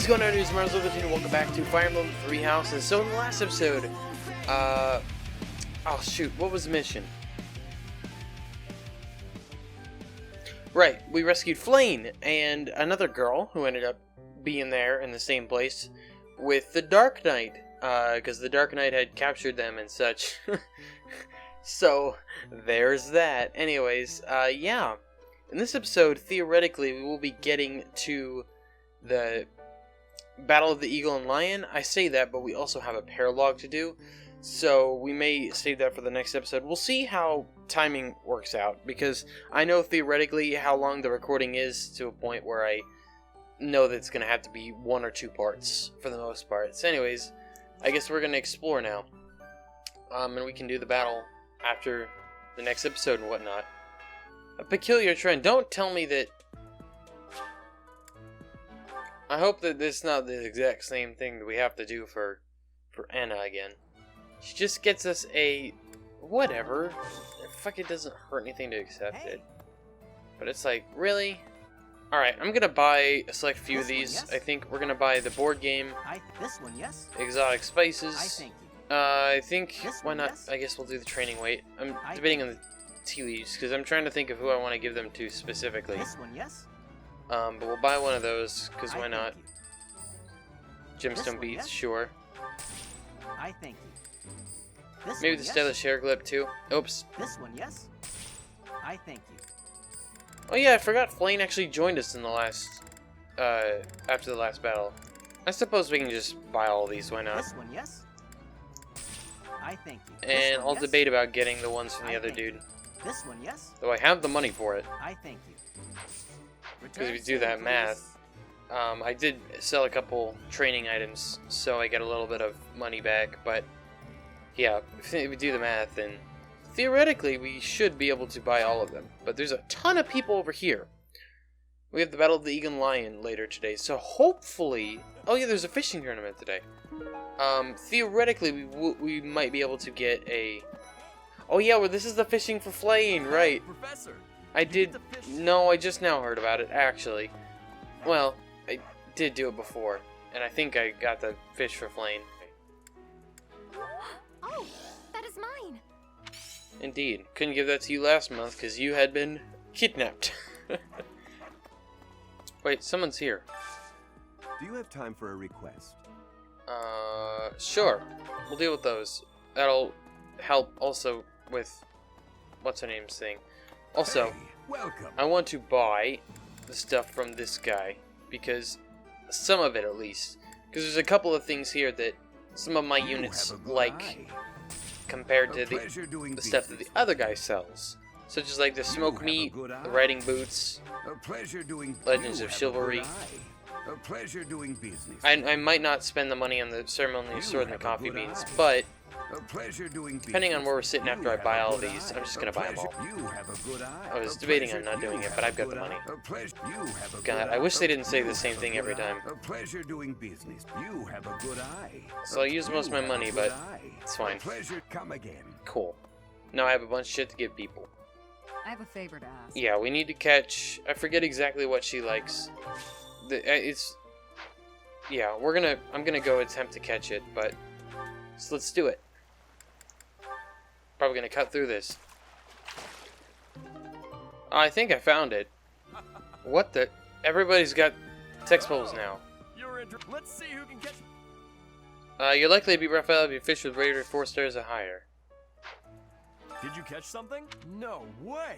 What's going on, dudes? Miro with you, and welcome back to Fire Emblem Three Houses. So in the last episode, oh shoot, what was the mission? Right, we rescued Flayn and another girl who ended up being there in the same place with the Dark Knight, because the Dark Knight had captured them and such. So there's that. Anyways, yeah. In this episode, theoretically, we will be getting to the Battle of the Eagle and Lion. I say that, but we also have a paralogue to do, so we may save that for the next episode. We'll see how timing works out, because I know theoretically how long the recording is to a point where I know that it's going to have to be 1 or 2 parts for the most part. So anyways, I guess we're going to explore now, and we can do the battle after the next episode and whatnot. A peculiar trend. Don't tell me that... I hope that this is not the exact same thing that we have to do for Anna again. She just gets us a... whatever. Fuck, it doesn't hurt anything to accept it. But it's like, really? Alright, I'm gonna buy a select few of these. I think we're gonna buy the board game. This one, yes. Exotic spices. I think, why not? Yes. I guess we'll do the training weight. I'm debating on the tea leaves, because I'm trying to think of who I want to give them to specifically. This one, yes. But we'll buy one of those, because why not? Gemstone beads, yes. sure. I thank you. Maybe the stylish hair clip too. Oops. This one, yes. I thank you. Oh yeah, I forgot Flayn actually joined us in the last, after the last battle. I suppose we can just buy all these, why not? This one, yes. I thank you. And I'll debate about getting the ones from the other dude. This one, yes. Though I have the money for it. I thank you. Because if you do that math, I did sell a couple training items, so I get a little bit of money back, but yeah, if we do the math, then theoretically we should be able to buy all of them. But there's a ton of people over here. We have the Battle of the Eagle and Lion later today, so hopefully... Oh yeah, there's a fishing tournament today. Theoretically we might be able to get a... Oh yeah, well this is the fishing for Flayn, right? Professor. I did... No, I just now heard about it, actually. Well, I did do it before, and I think I got the fish for Flayn. Oh, that is mine. Indeed. Couldn't give that to you last month, because you had been kidnapped. Wait, someone's here. Do you have time for a request? Sure. We'll deal with those. That'll help also with... what's her name's thing. Also, Hey, welcome. I want to buy the stuff from this guy, because some of it at least, because there's a couple of things here that some of my You units have a good like eye. compared A to pleasure doing the stuff that the business. other guy sells, such as like the smoked have a meat, good the eye. riding boots. A pleasure doing Legends you of have a Chivalry. good eye. A pleasure doing business. I might not spend the money on the ceremonial You sword and the have a coffee good beans, eye. but A pleasure doing depending on business. where we're sitting after You I buy have a all of good these, eye. I'm just A gonna buy them all. pleasure- You have a good eye. I was A debating on pleasure- not doing you it, but have I've got a the good money. eye. A pleasure- you have a God, good I wish they eye. didn't say the You same have thing a every good eye. time. A pleasure doing business. You have a good eye. So I use most of my You have a money, good but eye. it's fine. A pleasure. Come again. Cool. Now I have a bunch of shit to give people. I have a favor to ask. Yeah, we need to catch... I forget exactly what she likes. It's... Yeah, I'm gonna go attempt to catch it, but... So let's do it. Probably gonna cut through this. I think I found it. What the... Everybody's got text bubbles now. Let's see who can catch. You're likely to be Raphael if you fish with rated 4 stars or higher. Did you catch something? No way.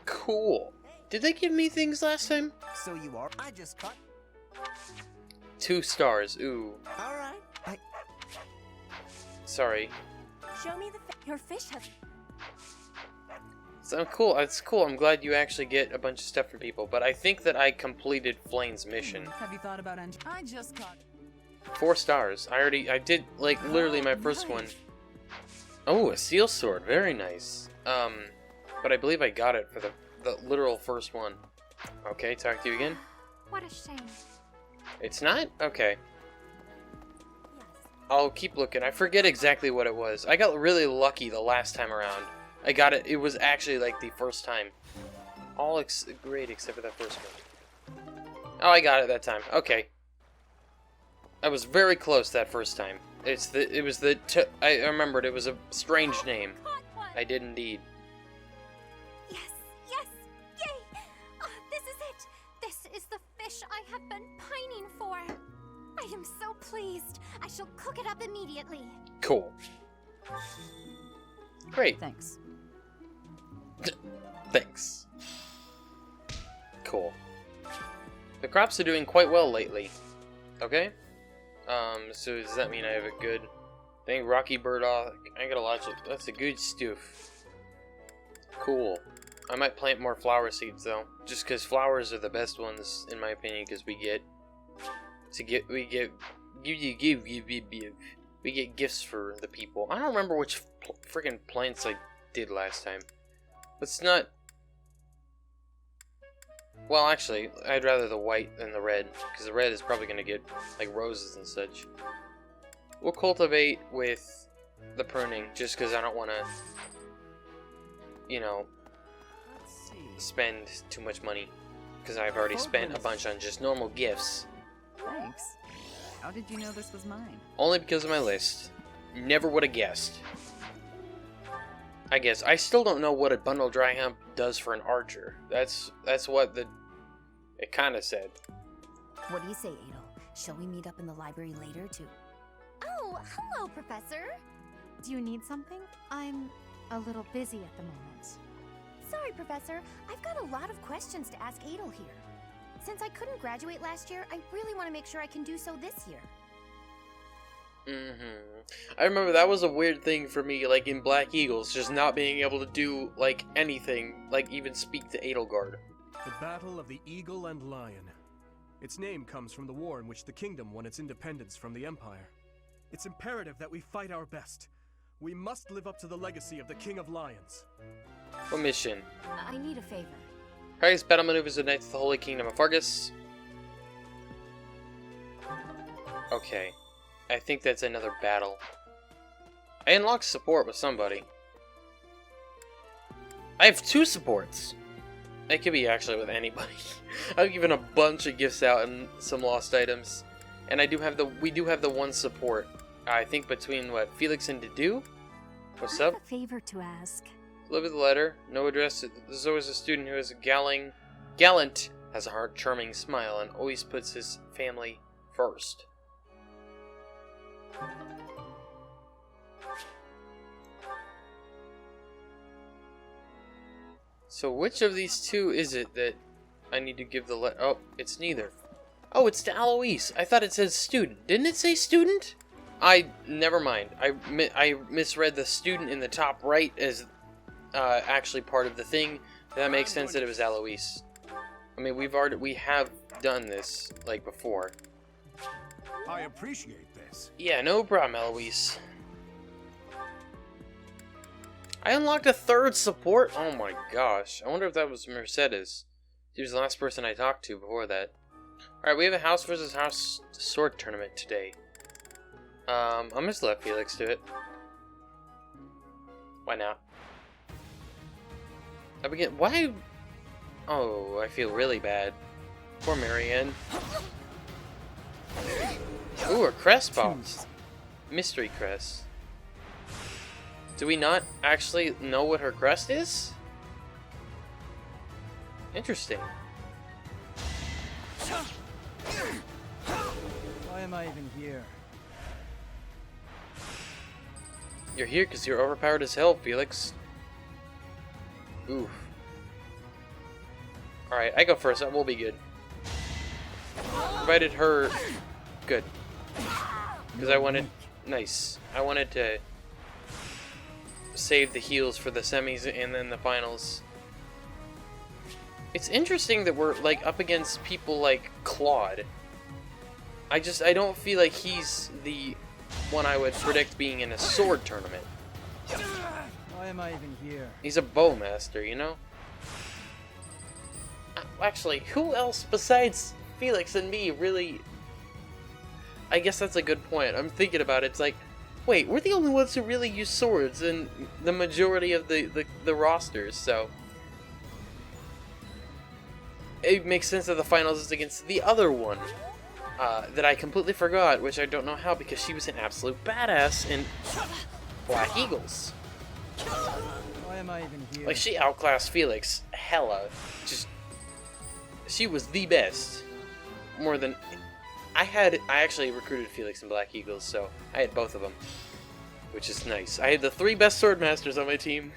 Cool. Did they give me things last time? So you are. I just caught. 2 stars. Ooh. All right. Sorry. Show me your fish has. So cool. It's cool. I'm glad you actually get a bunch of stuff from people, but I think that I completed Flayn's mission. Have you thought about entering? I just caught. 4 stars. I did, like, literally my first one. Oh, a seal sword. Very nice. But I believe I got it for the literal first one. Okay, talk to you again. What a shame. It's not? Okay. I'll keep looking. I forget exactly what it was. I got really lucky the last time around. I got it. It was actually like the first time. All great except for that first one. Oh, I got it that time. Okay. I was very close that first time. I remembered it was a strange name. Caught one. I did indeed. Yes, yes, yay! This is it. This is the fish I have been pining for. I am so pleased. I shall cook it up immediately. Cool. Great. Thanks. Thanks. Cool. The crops are doing quite well lately. Okay? So does that mean I have a good thing? Rocky burdock. I got a lot of... That's a good stuff. Cool. I might plant more flower seeds though. Just because flowers are the best ones, in my opinion, because we get gifts for the people. I don't remember which freaking plants I did last time. Let's not... Well, actually, I'd rather the white than the red, because the red is probably going to get, like, roses and such. We'll cultivate with the pruning, just because I don't want to, you know, Let's see. spend too much money. Because I've already spent a bunch on just normal gifts. Thanks. How did you know this was mine? Only because of my list. Never would have guessed. I guess. I still don't know what a bundle dry hemp does for an archer. That's what it kind of said. What do you say, Adel? Shall we meet up in the library later to... Oh, hello, Professor. Do you need something? I'm a little busy at the moment. Sorry, Professor. I've got a lot of questions to ask Adel here. Since I couldn't graduate last year, I really want to make sure I can do so this year. I remember that was a weird thing for me, like in Black Eagles, just not being able to do, like, anything, like even speak to Edelgard. The Battle of the Eagle and Lion. Its name comes from the war in which the kingdom won its independence from the Empire. It's imperative that we fight our best. We must live up to the legacy of the King of Lions. What mission? I need a favor. Practice battle maneuvers at night to the Holy Kingdom of Argus. Okay. I think that's another battle. I unlocked support with somebody. I have 2 supports. It could be actually with anybody. I've given a bunch of gifts out and some lost items. And we do have the 1 support. I think between, what, Felix and Dedue? What's I up? have a favor to ask. Deliver the letter. No address. There's always a student who is gallant, has a heart charming smile, and always puts his family first. So which of these 2 is it that I need to give the letter? Oh, it's neither. Oh, it's to Alois. I thought it said student. Didn't it say student? Never mind. I misread the student in the top right as actually part of the thing. That makes sense that it was Alois. I mean, we have done this, like, before. I appreciate this. Yeah, no problem, Eloise. I unlocked a 3rd support? Oh my gosh. I wonder if that was Mercedes. She was the last person I talked to before that. Alright, we have a house versus house sword tournament today. I'm just let Felix do it. Why not? Why? Oh, I feel really bad. Poor Marianne. Ooh, a crest box. Mystery crest. Do we not actually know what her crest is? Interesting. Why am I even here? You're here because you're overpowered as hell, Felix. Oof. Alright, I go first. That will be good. Provided her... Good. Because I wanted... Nice. I wanted to save the heals for the semis and then the finals. It's interesting that we're, like, up against people like Claude. I don't feel like he's the one I would predict being in a sword tournament. Why am I even here? He's a bowmaster, you know? Actually, who else besides Felix and me really... I guess that's a good point. I'm thinking about it. It's like, wait, we're the only ones who really use swords in the majority of the rosters, so... it makes sense that the finals is against the other one that I completely forgot, which I don't know how because she was an absolute badass in Black Eagles. Why am I even here? Like, she outclassed Felix hella. Just, she was the best. More than... I actually recruited Felix in Black Eagles, so I had both of them. Which is nice. I had the 3 best Swordmasters on my team.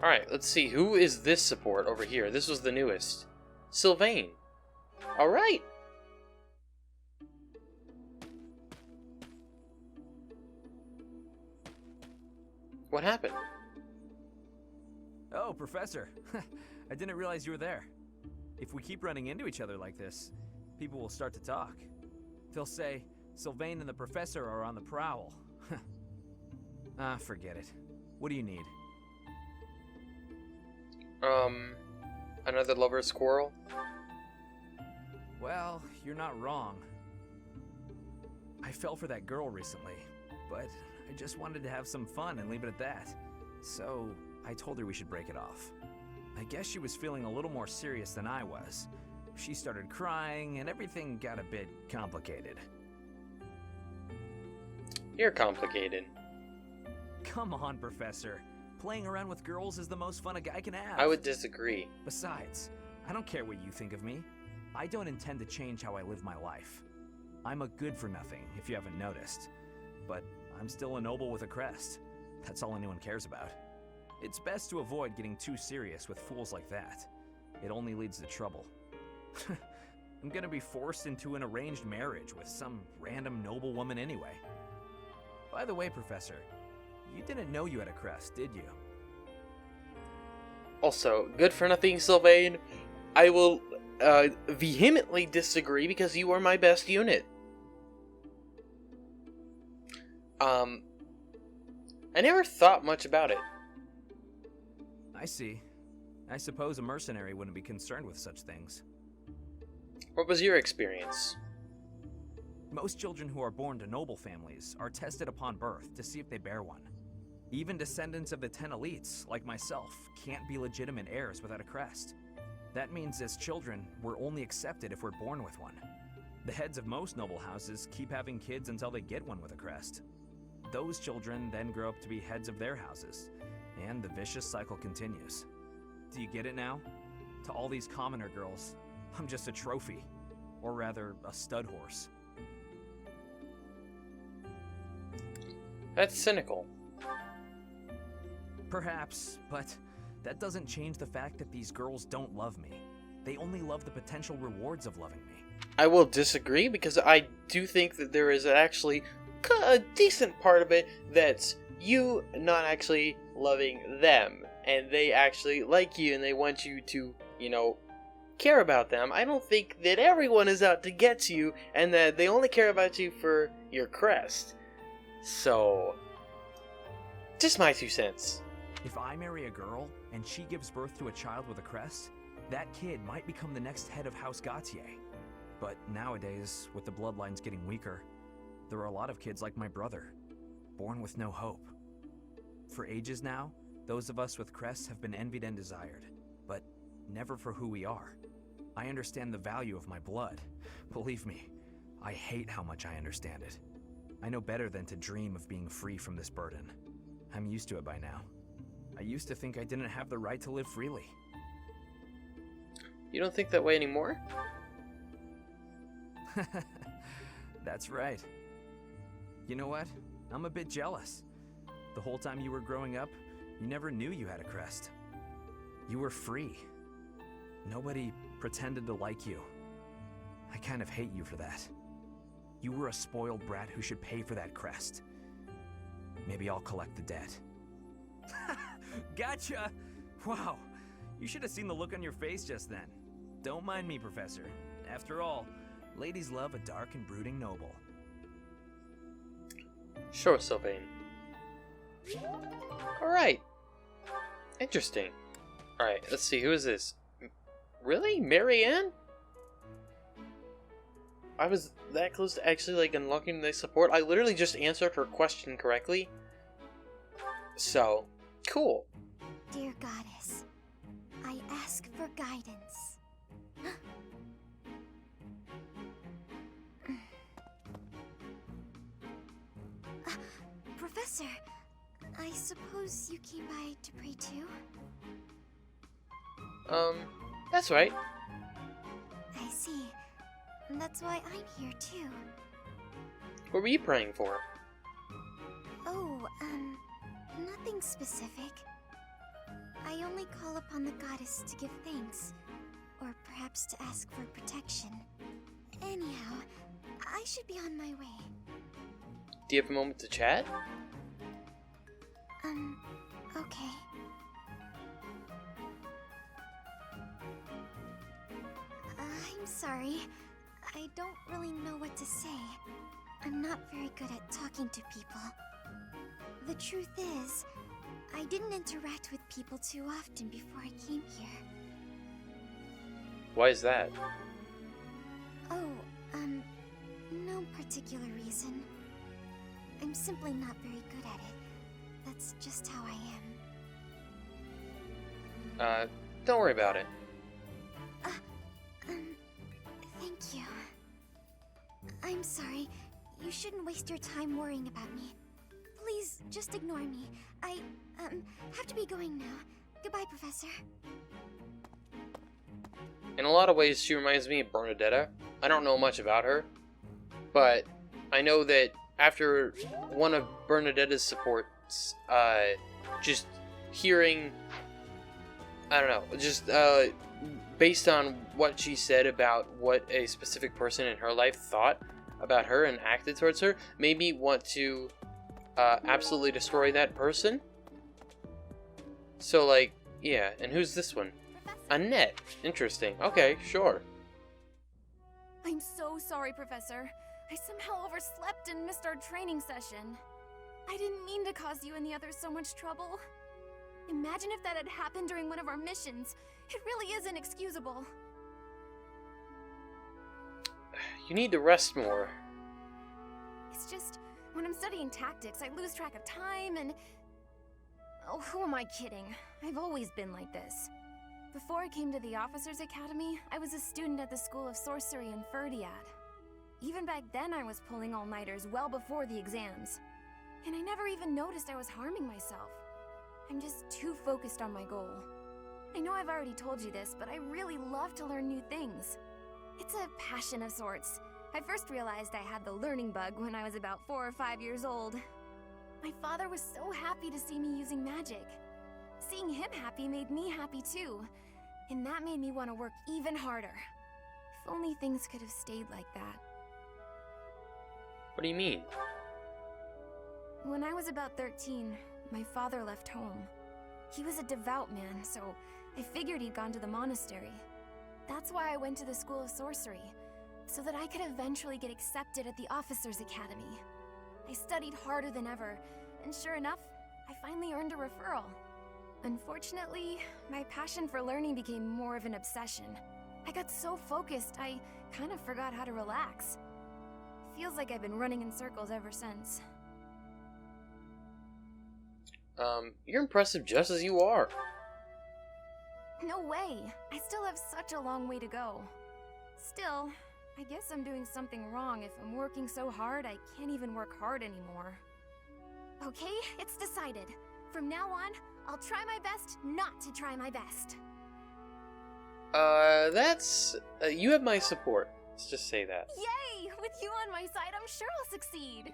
Alright, let's see. Who is this support over here? This was the newest. Sylvain. Alright. What happened? Oh, Professor. I didn't realize you were there. If we keep running into each other like this, people will start to talk. They'll say, Sylvain and the Professor are on the prowl. Forget it. What do you need? Another lover squirrel? Well, you're not wrong. I fell for that girl recently, but I just wanted to have some fun and leave it at that. So, I told her we should break it off. I guess she was feeling a little more serious than I was. She started crying, and everything got a bit complicated. You're complicated. Come on, Professor. Playing around with girls is the most fun a guy can have. I would disagree. Besides, I don't care what you think of me. I don't intend to change how I live my life. I'm a good-for-nothing, if you haven't noticed. But I'm still a noble with a crest. That's all anyone cares about. It's best to avoid getting too serious with fools like that. It only leads to trouble. I'm gonna be forced into an arranged marriage with some random noble woman anyway. By the way, Professor, you didn't know you had a crest, did you? Also, good for nothing, Sylvain. I will vehemently disagree because you are my best unit. I never thought much about it. I see. I suppose a mercenary wouldn't be concerned with such things. What was your experience? Most children who are born to noble families are tested upon birth to see if they bear one. Even descendants of the 10 elites, like myself, can't be legitimate heirs without a crest. That means as children, we're only accepted if we're born with one. The heads of most noble houses keep having kids until they get one with a crest. Those children then grow up to be heads of their houses, and the vicious cycle continues. Do you get it now? To all these commoner girls, I'm just a trophy. Or rather, a stud horse. That's cynical. Perhaps, but that doesn't change the fact that these girls don't love me. They only love the potential rewards of loving me. I will disagree because I do think that there is actually a decent part of it that's you not actually loving them. And they actually like you and they want you to, you know, care about them. I don't think that everyone is out to get you and that they only care about you for your crest. So, just my 2 cents. If I marry a girl and she gives birth to a child with a crest, that kid might become the next head of House Gautier. But nowadays, with the bloodlines getting weaker, there are a lot of kids like my brother, born with no hope. For ages now, those of us with crests have been envied and desired, but never for who we are. I understand the value of my blood. Believe me, I hate how much I understand it. I know better than to dream of being free from this burden. I'm used to it by now. I used to think I didn't have the right to live freely. You don't think that way anymore? That's right. You know what? I'm a bit jealous. The whole time you were growing up, you never knew you had a crest. You were free. Nobody pretended to like you. I kind of hate you for that. You were a spoiled brat who should pay for that crest. Maybe I'll collect the debt. Gotcha! Wow, you should have seen the look on your face just then. Don't mind me, Professor. After all, ladies love a dark and brooding noble. Sure, Sylvain. Alright. Interesting. Alright, let's see, who is this? Really? Marianne? I was that close to actually, like, unlocking the support. I literally just answered her question correctly. So, cool. Dear Goddess, I ask ask for guidance. Professor, I suppose you came by to pray too? That's right. I see. That's why I'm here too. What were you praying for? Oh, nothing specific. I only call upon the goddess to give thanks, or perhaps to ask for protection. Anyhow, I should be on my way. Do you have a moment to chat? Okay. I'm sorry. I don't really know what to say. I'm not very good at talking to people. The truth is, I didn't interact with people too often before I came here. Why is that? Oh, no particular reason. I'm simply not very good at it. That's just how I am. Don't worry about it. Thank you. I'm sorry. You shouldn't waste your time worrying about me. Please, just ignore me. I, have to be going now. Goodbye, Professor. In a lot of ways, she reminds me of Bernadetta. I don't know much about her, but I know that after one of Bernadetta's supports, just hearing, I don't know, just, based on what she said about what a specific person in her life thought about her and acted towards her, made me want to, absolutely destroy that person. So, like, yeah, and who's this one? Annette. Interesting. Okay, sure. I'm so sorry, Professor. I somehow overslept and missed our training session. I didn't mean to cause you and the others so much trouble. Imagine if that had happened during one of our missions. It really is inexcusable. You need to rest more. It's just, when I'm studying tactics, I lose track of time and... Oh, who am I kidding? I've always been like this. Before I came to the Officers Academy, I was a student at the School of Sorcery in Ferdiad. Even back then, I was pulling all-nighters well before the exams. And I never even noticed I was harming myself. I'm just too focused on my goal. I know I've already told you this, but I really love to learn new things. It's a passion of sorts. I first realized I had the learning bug when I was about 4 or 5 years old. My father was so happy to see me using magic. Seeing him happy made me happy too, and that made me want to work even harder. If only things could have stayed like that. What do you mean? When I was about 13, my father left home. He was a devout man, so I figured he'd gone to the monastery. That's why I went to the School of Sorcery, so that I could eventually get accepted at the Officers Academy. I studied harder than ever, and sure enough, I finally earned a referral. Unfortunately, my passion for learning became more of an obsession. I got so focused, I kind of forgot how to relax. Feels like I've been running in circles ever since. You're impressive just as you are. No way! I still have such a long way to go. Still, I guess I'm doing something wrong if I'm working so hard I can't even work hard anymore. Okay, it's decided. From now on, I'll try my best not to try my best. You have my support. Let's just say that. Yay! With you on my side, I'm sure I'll succeed.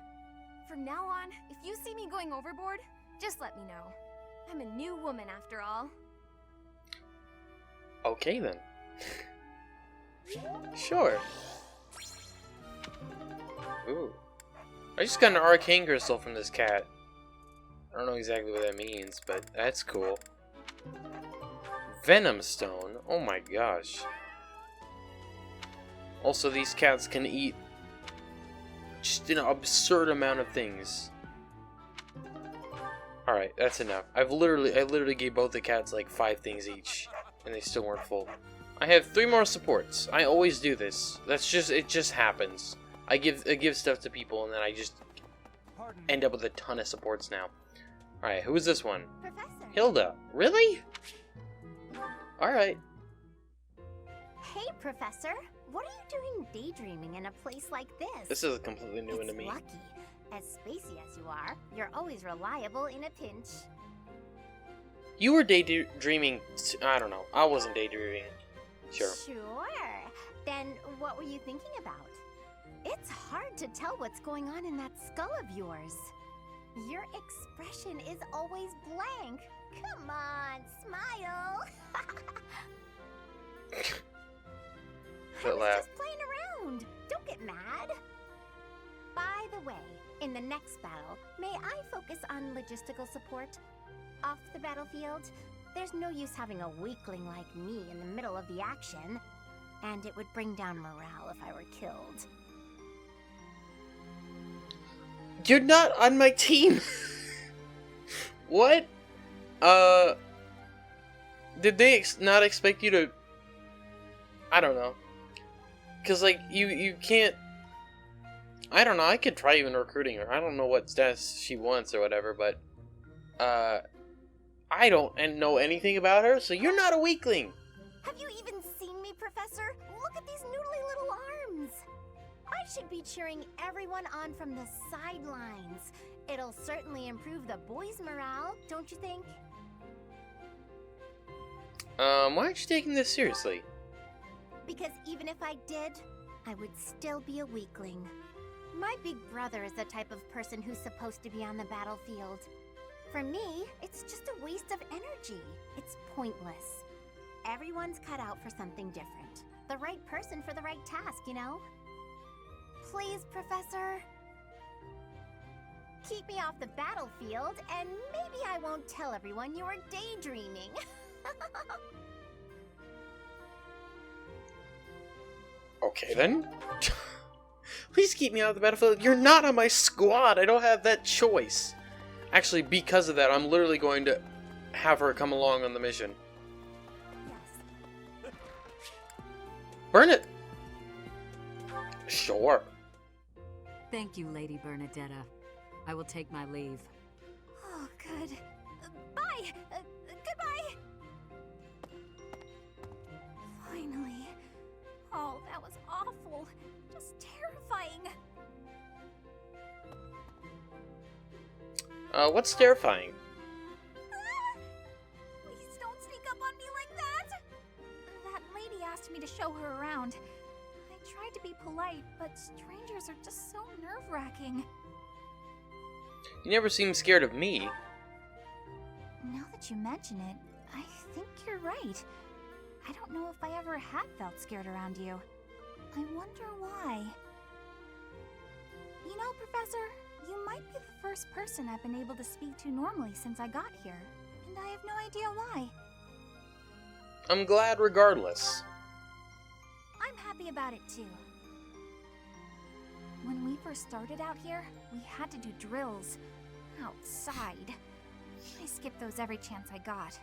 From now on, if you see me going overboard, just let me know. I'm a new woman after all. Okay then. Sure. Ooh. I just got an arcane crystal from this cat. I don't know exactly what that means, but that's cool. Venom stone. Oh my gosh. Also, these cats can eat just an absurd amount of things. Alright, that's enough. I literally gave both the cats like 5 things each, and they still weren't full. I have 3 more supports. I always do this. It just happens. I give stuff to people, and then I just end up with a ton of supports now. Alright, who is this one? Professor. Hilda. Really? Alright. Hey, Professor. What are you doing daydreaming in a place like this? This is completely new It's to me. lucky. As spacey as you are, you're always reliable in a pinch. You were daydreaming. I don't know. I wasn't daydreaming. Sure. Sure. Then what were you thinking about? It's hard to tell what's going on in that skull of yours. Your expression is always blank. Come on, smile. I was laugh. just playing around. Don't get mad. By the way, in the next battle, may I focus on logistical support? Off the battlefield, there's no use having a weakling like me in the middle of the action, and it would bring down morale if I were killed. You're not on my team. What? Did they not expect you to? I don't know. Cause like you can't. I don't know. I could try even recruiting her. I don't know what stats she wants or whatever, but I don't know anything about her, so you're not a weakling. Have you even seen me, Professor? Look at these noodly little arms. I should be cheering everyone on from the sidelines. It'll certainly improve the boys' morale, don't you think? Why aren't you taking this seriously? Because even if I did, I would still be a weakling. My big brother is the type of person who's supposed to be on the battlefield. For me, it's just a waste of energy. It's pointless. Everyone's cut out for something different. The right person for the right task, you know? Please, Professor. Keep me off the battlefield, and maybe I won't tell everyone you were daydreaming. Okay then. Please keep me out of the battlefield. You're not on my squad. I don't have that choice. Actually, because of that, I'm literally going to have her come along on the mission. Yes. Burn it. Sure. Thank you, Lady Bernadetta. I will take my leave. Oh, good. Bye! Goodbye! Finally. Oh, that was awful. Just terrifying. What's terrifying? Ah! Please don't sneak up on me like that! That lady asked me to show her around. I tried to be polite, but strangers are just so nerve-wracking. You never seem scared of me. Now that you mention it, I think you're right. I don't know if I ever had felt scared around you. I wonder why. You know, Professor, you might be the first person I've been able to speak to normally since I got here, and I have no idea why. I'm glad regardless. I'm happy about it too. When we first started out here, we had to do drills outside. I skipped those every chance I got.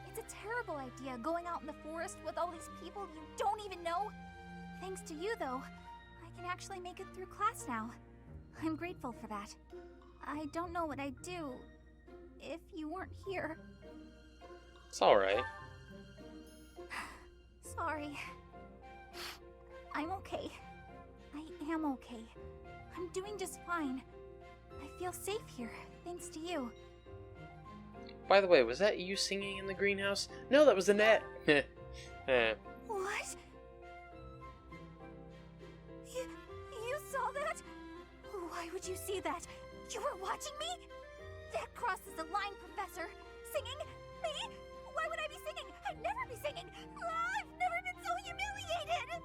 It's a terrible idea going out in the forest with all these people you don't even know. Thanks to you, though, I can actually make it through class now. I'm grateful for that. I don't know what I'd do if you weren't here. It's alright. Sorry. I'm okay. I am okay. I'm doing just fine. I feel safe here, thanks to you. By the way, was that you singing in the greenhouse? No, that was Annette. What? You saw that? Why would you see that? You were watching me? That crosses the line, Professor. Singing? Me? Why would I be singing? I'd never be singing. I've never been so humiliated.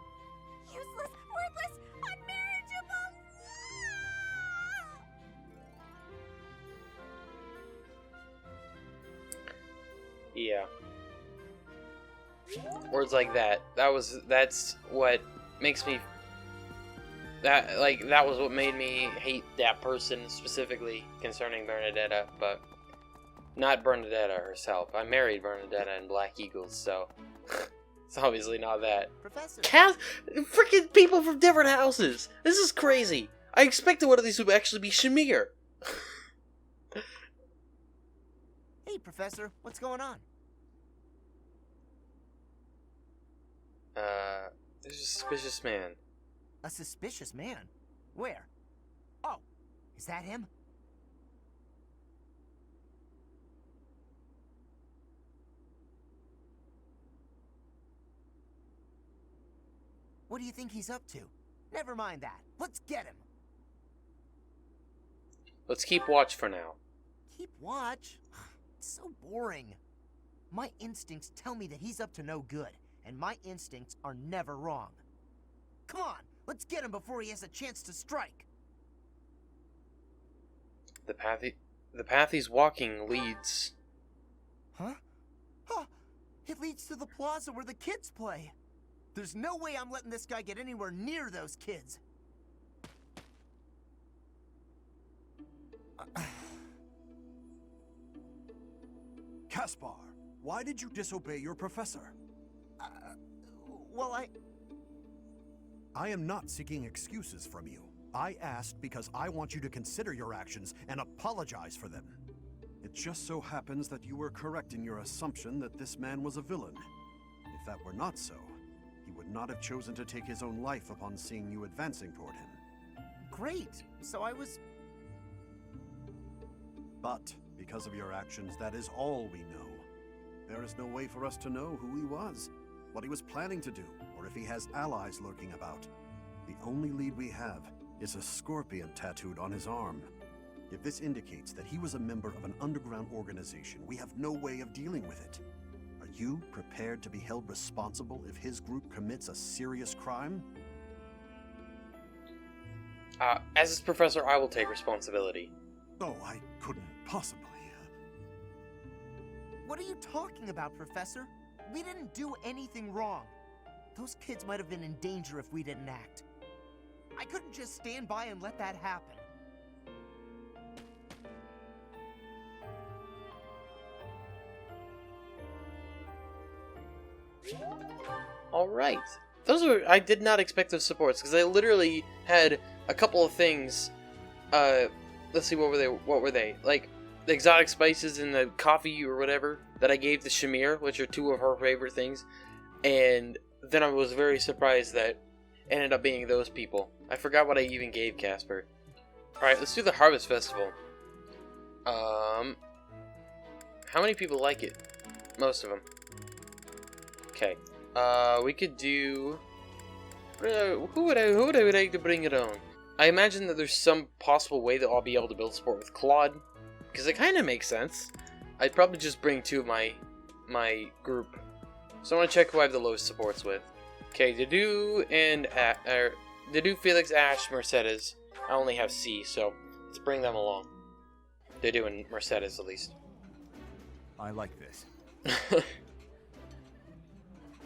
Useless, worthless, unmarriageable. Yeah. Words like that. That's what makes me... That was what made me hate that person specifically concerning Bernadetta, but not Bernadetta herself. I married Bernadetta and Black Eagles, so it's obviously not that. Professor. Freaking people from different houses! This is crazy! I expected one of these would actually be Shamir. Hey, Professor, what's going on? There's a suspicious man. A suspicious man? Where? Oh, is that him? What do you think he's up to? Never mind that. Let's get him. Let's keep watch for now. Keep watch? It's so boring. My instincts tell me that he's up to no good, and my instincts are never wrong. Come on, let's get him before he has a chance to strike. The path he's walking leads. Huh? Huh! It leads to the plaza where the kids play. There's no way I'm letting this guy get anywhere near those kids. Caspar, why did you disobey your professor? Well, I am not seeking excuses from you. I asked because I want you to consider your actions and apologize for them. It just so happens that you were correct in your assumption that this man was a villain. If that were not so, he would not have chosen to take his own life upon seeing you advancing toward him. great. So I was... But, because of your actions, that is all we know. There is no way for us to know who he was, what he was planning to do, or if he has allies lurking about. The only lead we have is a scorpion tattooed on his arm. If this indicates that he was a member of an underground organization, we have no way of dealing with it. Are you prepared to be held responsible if his group commits a serious crime? As his professor, I will take responsibility. Oh, I couldn't possibly. What are you talking about, Professor? We didn't do anything wrong. Those kids might have been in danger if we didn't act. I couldn't just stand by and let that happen. Alright. I did not expect those supports, because I literally had a couple of things, let's see, what were they? Like, the exotic spices and the coffee or whatever that I gave to Shamir, which are two of her favorite things, and then I was very surprised that ended up being those people. I forgot what I even gave Casper. Alright, let's do the Harvest Festival. How many people like it? Most of them. Okay. We could do... Who would I like to bring it on? I imagine that there's some possible way that I'll be able to build support with Claude, because it kind of makes sense. I'd probably just bring two of my group. So I want to check who I have the lowest supports with. Okay, Dedue and Dedue, Felix, Ash, Mercedes. I only have C, so let's bring them along. Dedue and Mercedes, at least. I like this.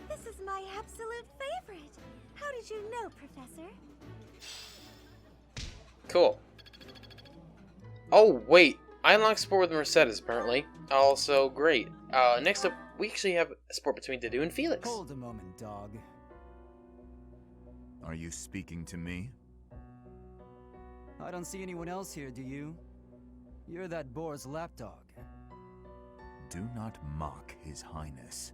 This is my absolute favorite. How did you know, Professor? Cool. Oh, wait. I unlocked support with Mercedes, apparently. Also, great. Next up, we actually have a support between Dedue and Felix. Hold a moment, dog. Are you speaking to me? I don't see anyone else here, do you? You're that boar's lapdog. Do not mock His Highness.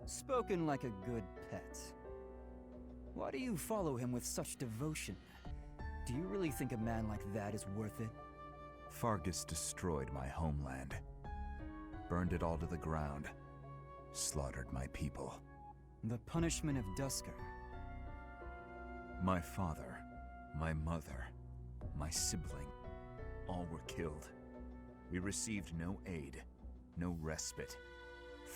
Spoken like a good pet. Why do you follow him with such devotion? Do you really think a man like that is worth it? Fargus destroyed my homeland. Burned it all to the ground. Slaughtered my people. The punishment of Dusker. My father, my mother, my sibling, all were killed. We received no aid, no respite.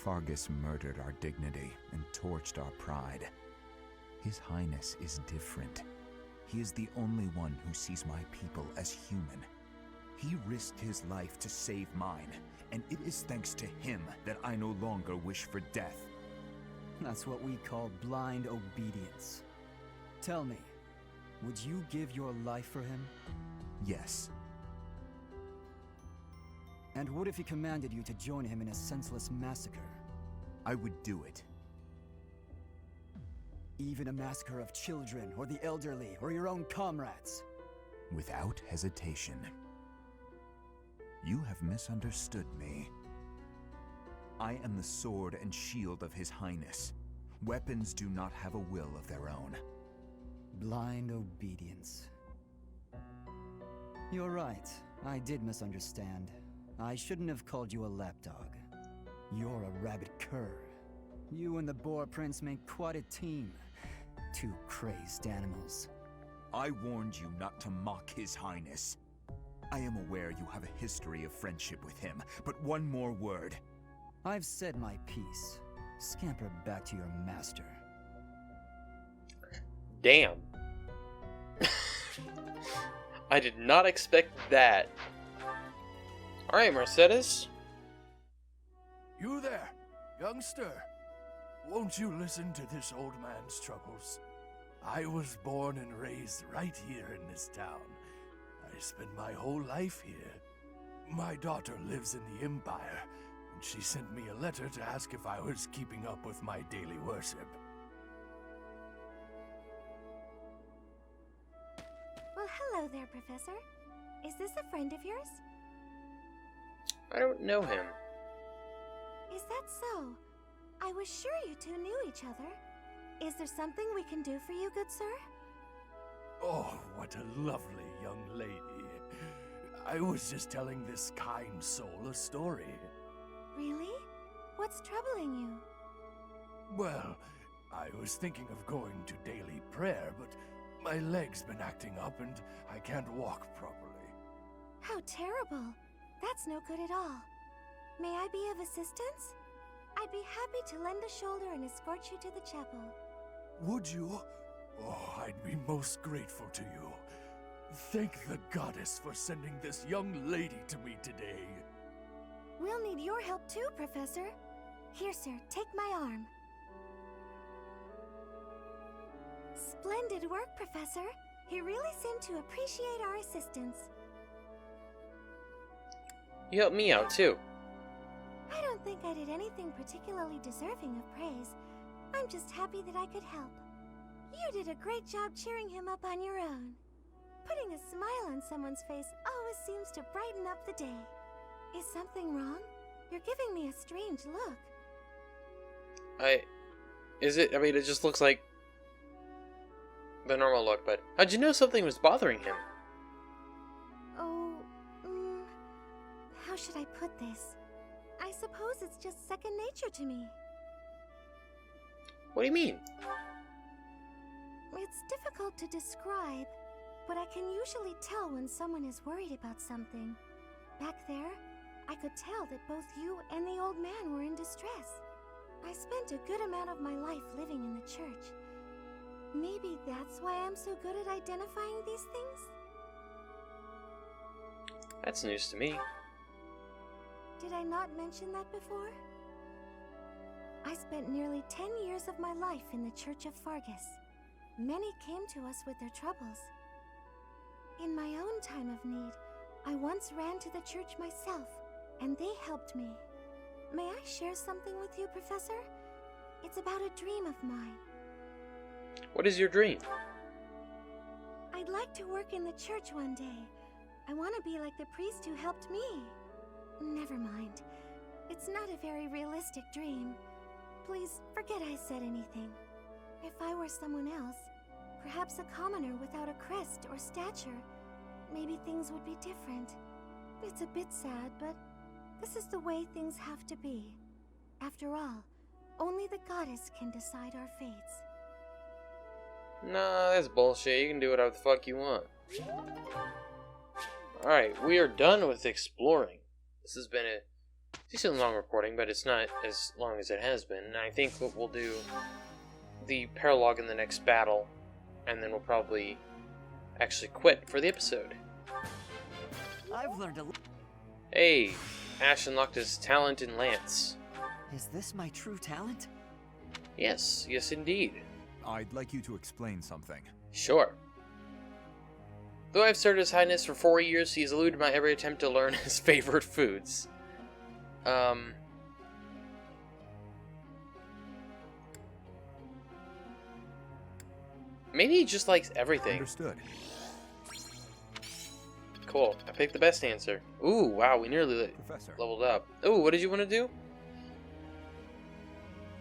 Fargus murdered our dignity and torched our pride. His Highness is different. He is the only one who sees my people as human. He risked his life to save mine, and it is thanks to him that I no longer wish for death. That's what we call blind obedience. Tell me, would you give your life for him? Yes. And what if he commanded you to join him in a senseless massacre? I would do it. Even a massacre of children, or the elderly, or your own comrades? Without hesitation. You have misunderstood me. I am the sword and shield of His Highness. Weapons do not have a will of their own. Blind obedience. You're right. I did misunderstand. I shouldn't have called you a lapdog. You're a rabid cur. You and the Boar Prince make quite a team. Two crazed animals. I warned you not to mock His Highness. I am aware you have a history of friendship with him, but one more word. I've said my piece. Scamper back to your master. Damn. I did not expect that. Alright, Mercedes. You there, youngster. Won't you listen to this old man's troubles? I was born and raised right here in this town. I spent my whole life here. My daughter lives in the Empire, and she sent me a letter to ask if I was keeping up with my daily worship. Well, hello there, Professor. Is this a friend of yours? I don't know him. Is that so? I was sure you two knew each other. Is there something we can do for you, good sir? Oh, what a lovely young lady. I was just telling this kind soul a story. Really? What's troubling you? Well, I was thinking of going to daily prayer, but my leg's been acting up and I can't walk properly. How terrible. That's no good at all. May I be of assistance? I'd be happy to lend a shoulder and escort you to the chapel. Would you? Oh, I'd be most grateful to you. Thank the goddess for sending this young lady to me today. We'll need your help too, Professor. Here, sir, take my arm. Splendid work, Professor. He really seemed to appreciate our assistance. You helped me out too. I don't think I did anything particularly deserving of praise. I'm just happy that I could help. You did a great job cheering him up on your own. Putting a smile on someone's face always seems to brighten up the day. Is something wrong? You're giving me a strange look. I mean, it just looks like the normal look, but how'd you know something was bothering him? Oh, how should I put this? I suppose it's just second nature to me. What do you mean? It's difficult to describe, but I can usually tell when someone is worried about something. Back there, I could tell that both you and the old man were in distress. I spent a good amount of my life living in the church. Maybe that's why I'm so good at identifying these things? That's news to me. Did I not mention that before? I spent nearly 10 years of my life in the Church of Fargus. Many came to us with their troubles. In my own time of need, I once ran to the church myself, and they helped me. May I share something with you, Professor? It's about a dream of mine. What is your dream? I'd like to work in the church one day. I want to be like the priest who helped me. Never mind. It's not a very realistic dream. Please forget I said anything. If I were someone else, perhaps a commoner without a crest or stature, maybe things would be different. It's a bit sad, but this is the way things have to be. After all, only the goddess can decide our fates. Nah, that's bullshit. You can do whatever the fuck you want. Alright, we are done with exploring. This has been a decently long recording, but it's not as long as it has been. And I think what we'll do the paralogue in the next battle, and then we'll probably actually quit for the episode. I've learned a Hey, Ash unlocked his talent in Lance. Is this my true talent? Yes, yes indeed. I'd like you to explain something. Sure. Though I've served His Highness for 4 years, he has eluded my every attempt to learn his favorite foods. Maybe he just likes everything. Understood. Cool. I picked the best answer. Ooh, wow, we nearly Professor. leveled up. Ooh, what did you want to do?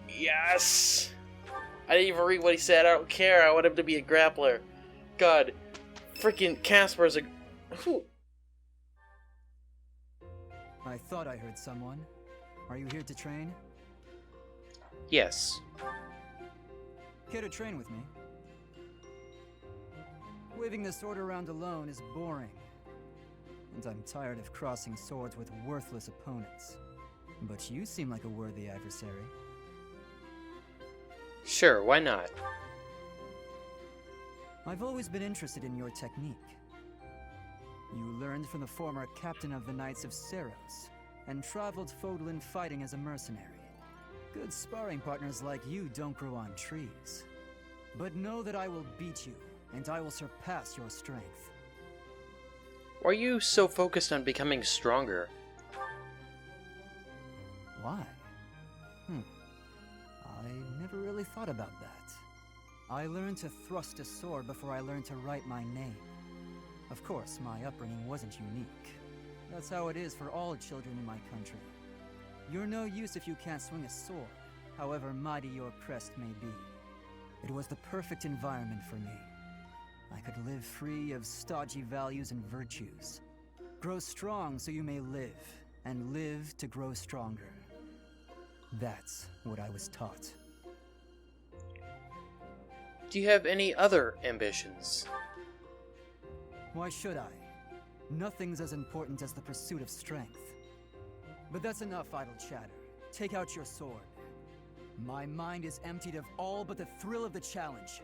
Yes! I didn't even read what he said. I don't care. I want him to be a grappler. God, freaking Casper's a... Whew. I thought I heard someone. Are you here to train? Yes. Care to train with me? Waving the sword around alone is boring. And I'm tired of crossing swords with worthless opponents. But you seem like a worthy adversary. Sure, why not? I've always been interested in your technique. You learned from the former captain of the Knights of Seros, and traveled Fodlan fighting as a mercenary. Good sparring partners like you don't grow on trees. But know that I will beat you, and I will surpass your strength. Why are you so focused on becoming stronger? Why? I never really thought about that. I learned to thrust a sword before I learned to write my name. Of course, my upbringing wasn't unique. That's how it is for all children in my country. You're no use if you can't swing a sword, however mighty your crest may be. It was the perfect environment for me. I could live free of stodgy values and virtues. Grow strong so you may live, and live to grow stronger. That's what I was taught. Do you have any other ambitions? Why should I? Nothing's as important as the pursuit of strength. But that's enough idle chatter. Take out your sword. My mind is emptied of all but the thrill of the challenge.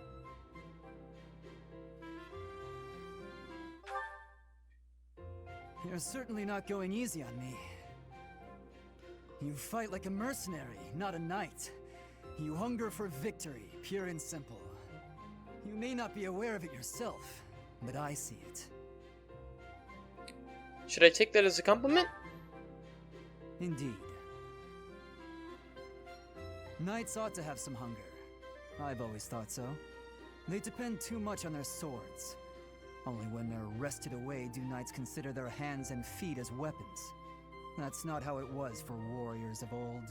You're certainly not going easy on me. You fight like a mercenary, not a knight. You hunger for victory, pure and simple. You may not be aware of it yourself, but I see it. Should I take that as a compliment? Indeed. Knights ought to have some hunger. I've always thought so. They depend too much on their swords. Only when they're wrested away do knights consider their hands and feet as weapons. That's not how it was for warriors of old.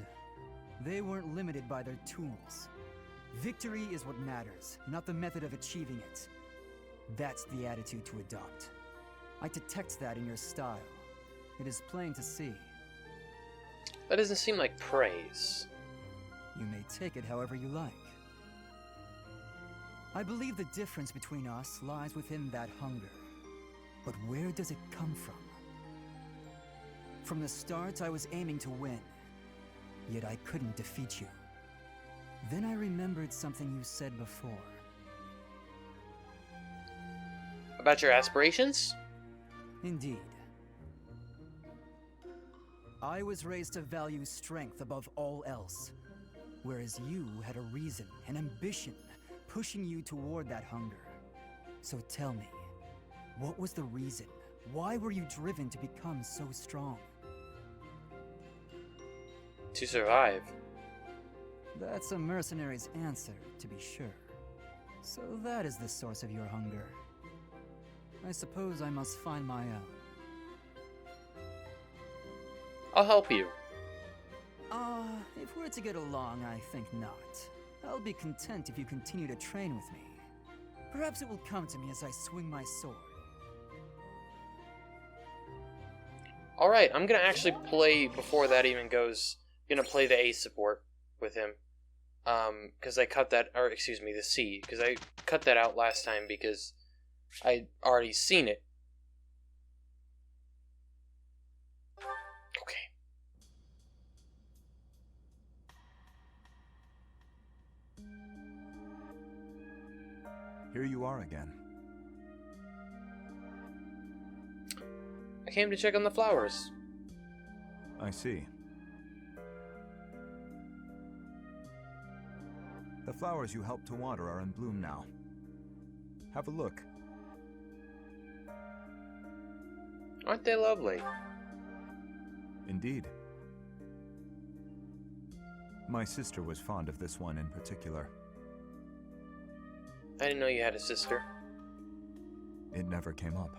They weren't limited by their tools. Victory is what matters, not the method of achieving it. That's the attitude to adopt. I detect that in your style. It is plain to see. That doesn't seem like praise. You may take it however you like. I believe the difference between us lies within that hunger. But where does it come from? From the start, I was aiming to win. Yet I couldn't defeat you. Then I remembered something you said before. About your aspirations? Indeed. I was raised to value strength above all else, whereas you had a reason, an ambition, pushing you toward that hunger. So tell me, what was the reason? Why were you driven to become so strong? To survive. That's a mercenary's answer, to be sure. So that is the source of your hunger. I suppose I must find my own. I'll help you. If we're to get along, I think not. I'll be content if you continue to train with me. Perhaps it will come to me as I swing my sword. Alright, I'm gonna actually play, before that even goes, gonna play the A support with him. Because I cut that, or excuse me, the C, because I cut that out last time because I'd already seen it. Okay. Here you are again. I came to check on the flowers. I see. The flowers you helped to water are in bloom now. Have a look. Aren't they lovely? Indeed. My sister was fond of this one in particular. I didn't know you had a sister. It never came up.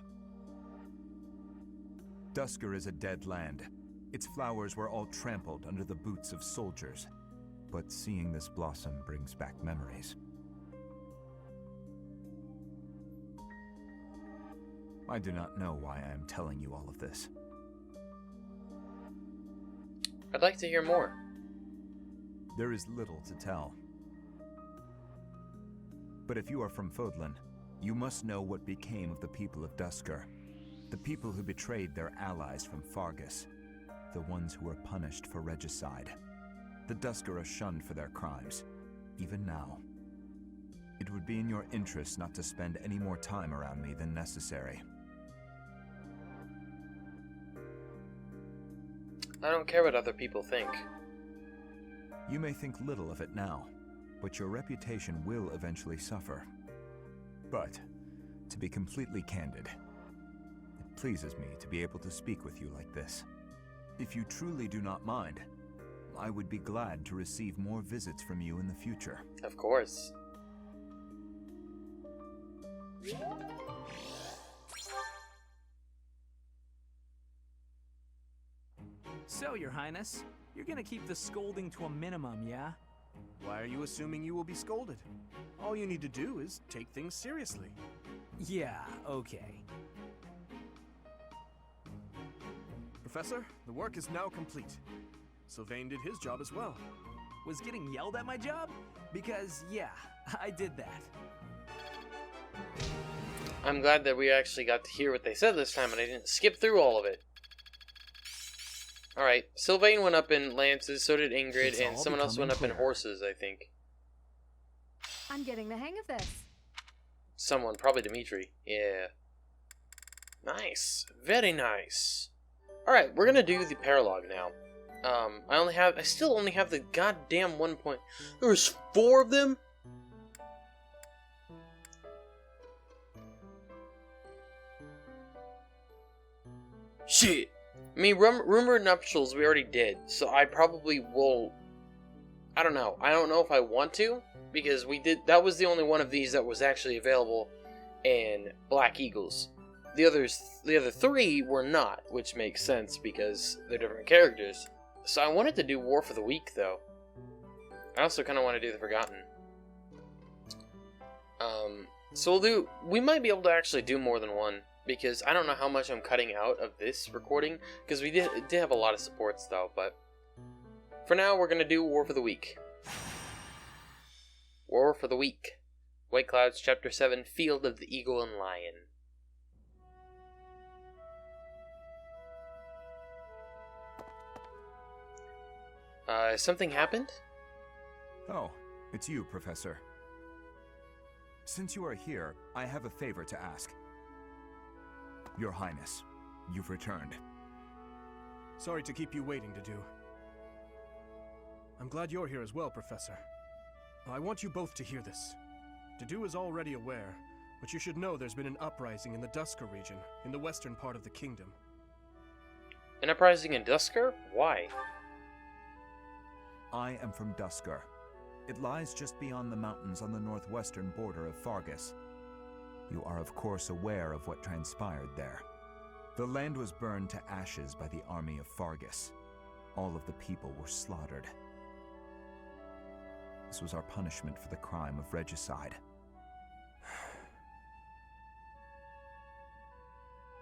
Dusker is a dead land. Its flowers were all trampled under the boots of soldiers. but seeing this blossom brings back memories. I do not know why I am telling you all of this. I'd like to hear more. There is little to tell. But if you are from Fodlan, you must know what became of the people of Duscur. The people who betrayed their allies from Fargus. The ones who were punished for regicide. The Duscur are shunned for their crimes, even now. It would be in your interest not to spend any more time around me than necessary. I don't care what other people think. You may think little of it now, but your reputation will eventually suffer. But, to be completely candid, it pleases me to be able to speak with you like this. If you truly do not mind, I would be glad to receive more visits from you in the future. Of course. So, Your Highness, you're gonna keep the scolding to a minimum, yeah? Why are you assuming you will be scolded? All you need to do is take things seriously. Yeah, okay. Professor, the work is now complete. Sylvain did his job as well. Was getting yelled at my job? Because, yeah, I did that. I'm glad that we actually got to hear what they said this time and I didn't skip through all of it. Alright, Sylvain went up in lances, so did Ingrid, and someone else went up in horses, I think. I'm getting the hang of this. Someone, probably Dimitri. Yeah. Nice. Very nice. Alright, we're gonna do the paralogue now. I still only have the goddamn 1 point. There's 4 of them? Shit. I mean, rumored nuptials we already did, so I probably will... I don't know. I don't know if I want to, because we did... That was the only one of these that was actually available in Black Eagles. The other 3 were not, which makes sense because they're different characters. So I wanted to do War for the Weak, though. I also kind of want to do the Forgotten. So we might be able to actually do more than one, because I don't know how much I'm cutting out of this recording, because we did have a lot of supports, though, but for now, we're going to do War for the Weak. War for the Weak. White Clouds, Chapter 7, Field of the Eagle and Lion. Something happened? Oh, it's you, Professor. Since you are here, I have a favor to ask. Your Highness, you've returned. Sorry to keep you waiting, Dedue. I'm glad you're here as well, Professor. I want you both to hear this. Dedue is already aware, but you should know there's been an uprising in the Duscur region, in the western part of the kingdom. An uprising in Duscur? Why? I am from Duscur. It lies just beyond the mountains on the northwestern border of Fargus. You are of course aware of what transpired there. The land was burned to ashes by the army of Fargus. All of the people were slaughtered. This was our punishment for the crime of regicide.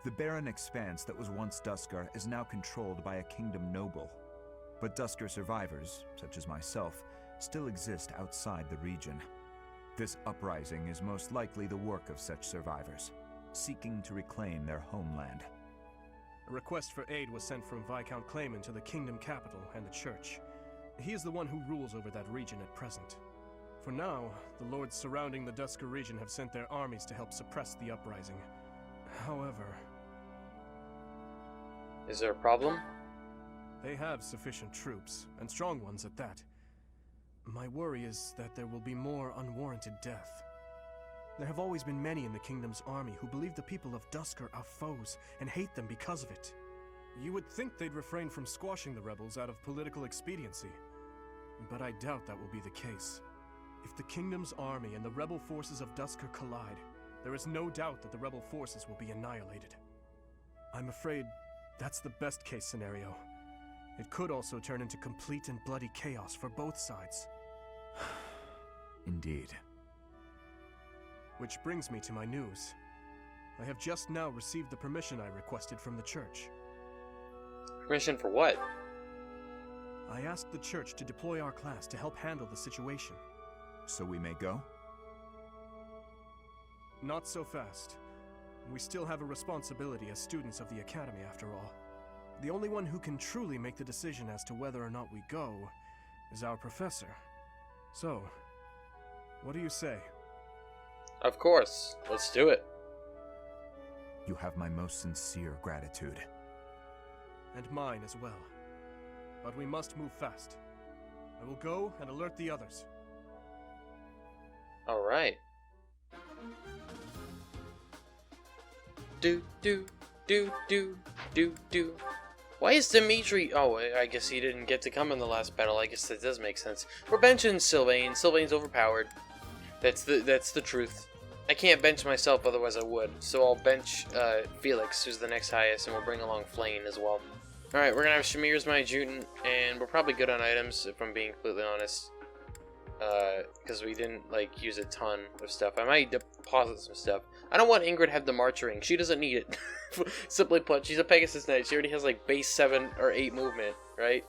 The barren expanse that was once Duscur is now controlled by a kingdom noble. But Duscur survivors, such as myself, still exist outside the region. This uprising is most likely the work of such survivors, seeking to reclaim their homeland. A request for aid was sent from Viscount Clayman to the kingdom capital and the church. He is the one who rules over that region at present. For now, the lords surrounding the Duscur region have sent their armies to help suppress the uprising. However... Is there a problem? They have sufficient troops, and strong ones at that. My worry is that there will be more unwarranted death. There have always been many in the kingdom's army who believe the people of Duscur are foes and hate them because of it. You would think they'd refrain from squashing the rebels out of political expediency, but I doubt that will be the case. If the kingdom's army and the rebel forces of Duscur collide, there is no doubt that the rebel forces will be annihilated. I'm afraid that's the best case scenario. It could also turn into complete and bloody chaos for both sides. Indeed. Which brings me to my news. I have just now received the permission I requested from the church. Permission for what? I asked the church to deploy our class to help handle the situation. So we may go? Not so fast. We still have a responsibility as students of the Academy, after all. The only one who can truly make the decision as to whether or not we go is our professor. So, what do you say? Of course. Let's do it. You have my most sincere gratitude. And mine as well. But we must move fast. I will go and alert the others. Alright. Do. Why is Dimitri... Oh, I guess he didn't get to come in the last battle. I guess that does make sense. We're benching Sylvain. Sylvain's overpowered. That's the truth. I can't bench myself, otherwise I would. So I'll bench Felix, who's the next highest, and we'll bring along Flayn as well. Alright, we're gonna have Shamir as my adjutant, and we're probably good on items, if I'm being completely honest. Because we didn't, like, use a ton of stuff. I might deposit some stuff. I don't want Ingrid to have the March Ring. She doesn't need it. Simply put, she's a Pegasus Knight. She already has, like, base 7 or 8 movement, right?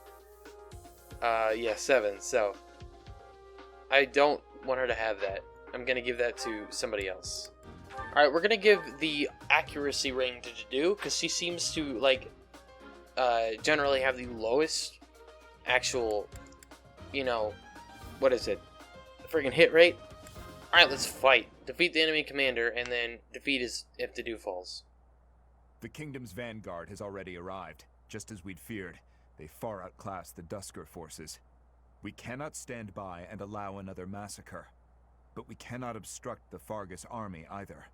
Yeah, 7, so... I don't want her to have that. I'm gonna give that to somebody else. Alright, we're gonna give the Accuracy Ring to Dedue, because she seems to, like, generally have the lowest actual, you know... What is it? Friggin' hit rate? Alright, let's fight. Defeat the enemy commander, and then defeat his if Dedue falls. The kingdom's vanguard has already arrived. Just as we'd feared, they far outclassed the Dusker forces. We cannot stand by and allow another massacre. But we cannot obstruct the Fargus army either.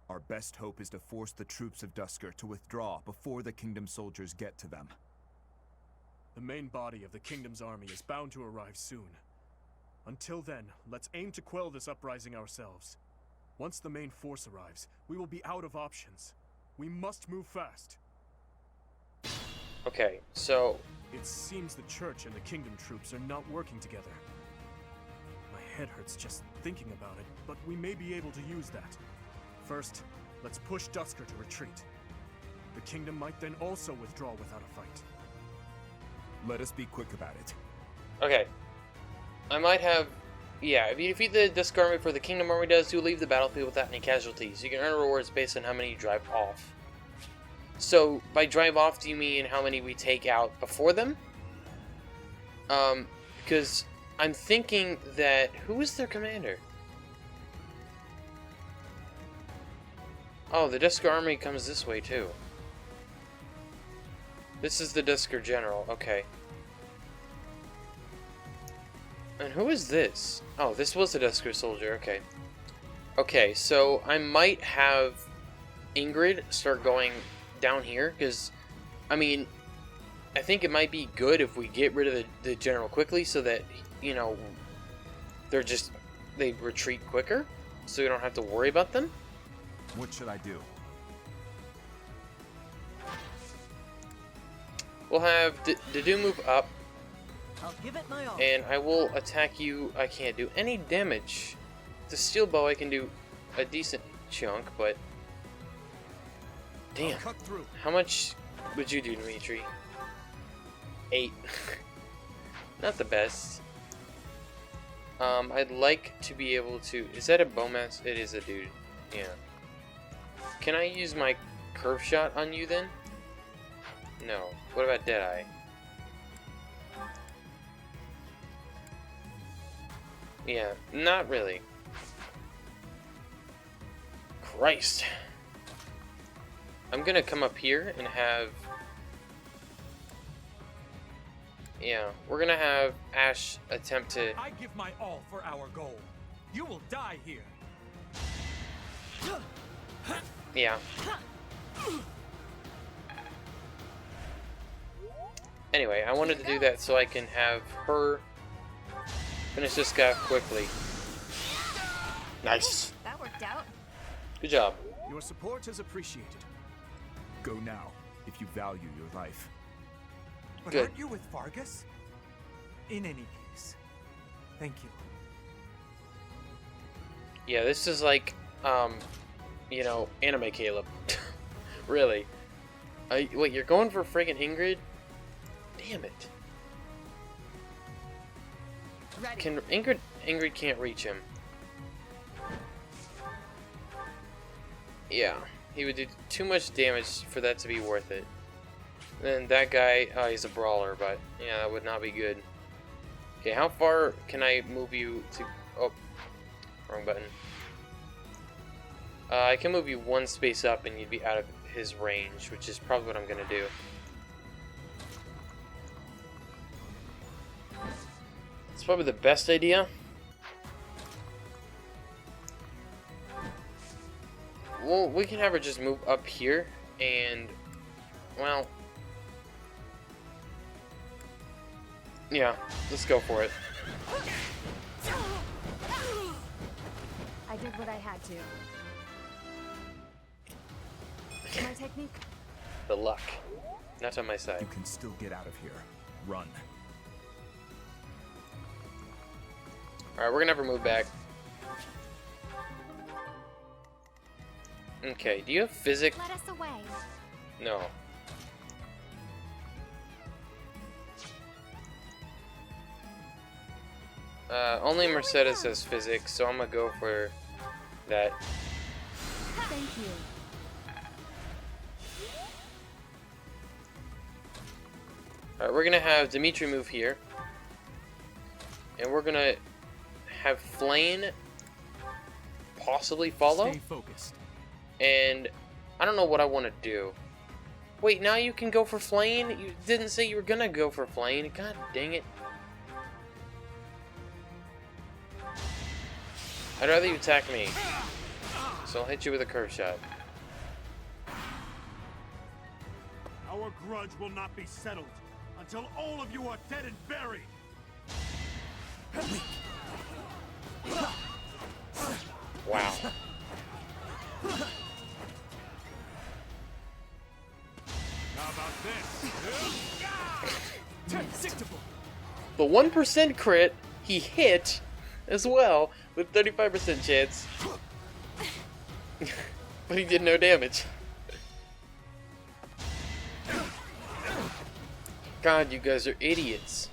Our best hope is to force the troops of Dusker to withdraw before the kingdom soldiers get to them. The main body of the kingdom's army is bound to arrive soon. Until then, let's aim to quell this uprising ourselves. Once the main force arrives, we will be out of options. We must move fast. Okay, so... It seems the church and the kingdom troops are not working together. My head hurts just thinking about it, but we may be able to use that. First, let's push Dusker to retreat. The kingdom might then also withdraw without a fight. Let us be quick about it. Okay. I might have... Yeah, if you defeat the Dusker army before the Kingdom army does, you leave the battlefield without any casualties. You can earn rewards based on how many you drive off. So, by drive off, do you mean how many we take out before them? Because I'm thinking that... Who is their commander? Oh, the Dusker army comes this way, too. This is the Dusker general, okay. And who is this? Oh, this was a Dusker soldier, okay. Okay, so I might have Ingrid start going down here, because, I mean, I think it might be good if we get rid of the general quickly, so that, you know, they retreat quicker, so we don't have to worry about them. What should I do? We'll have Dedue move up. I'll give it my all. And I will attack you. I can't do any damage. The steel bow I can do a decent chunk, but... Damn. How much would you do, Dimitri? 8. Not the best. I'd like to be able to... Is that a bowmaster? It is a dude. Yeah. Can I use my curve shot on you then? No. What about Dedue? Yeah, not really. Christ. I'm gonna come up here and have... Yeah, we're gonna have Ash attempt to... I give my all for our goal. You will die here. Yeah. Anyway, I wanted to do that so I can have her finish this guy quickly. Nice. That worked out. Good job. Your support is appreciated. Go now, if you value your life. But Good. aren't you with Vargas? In any case, thank you. Yeah, this is like, you know, anime Caleb. Really. Wait, you're going for friggin' Ingrid? Damn it. Can Ingrid can't reach him. Yeah, he would do too much damage for that to be worth it. Then that guy, he's a brawler, but yeah, that would not be good. Okay, how far can I move you to... Oh, wrong button. I can move you one space up and you'd be out of his range, which is probably what I'm gonna do. It's probably the best idea. Well, we can have her just move up here and, well, yeah, let's go for it. I did what I had to. My technique? The luck. Not on my side. You can still get out of here. Run. Alright, we're gonna have her move back. Okay, do you have physics? Let us away. No. Only Mercedes has physics, so I'm gonna go for that. Thank you. Alright, we're gonna have Dimitri move here. And we're gonna have Flayn possibly follow. Stay focused. And I don't know what I want to do. Wait, now you can go for Flayn? You didn't say you were gonna go for Flayn. God dang it. I'd rather you attack me. So I'll hit you with a curve shot. Our grudge will not be settled until all of you are dead and buried. Wow. How about this? The 1% crit he hit as well with 35% chance. But he did no damage. God, you guys are idiots.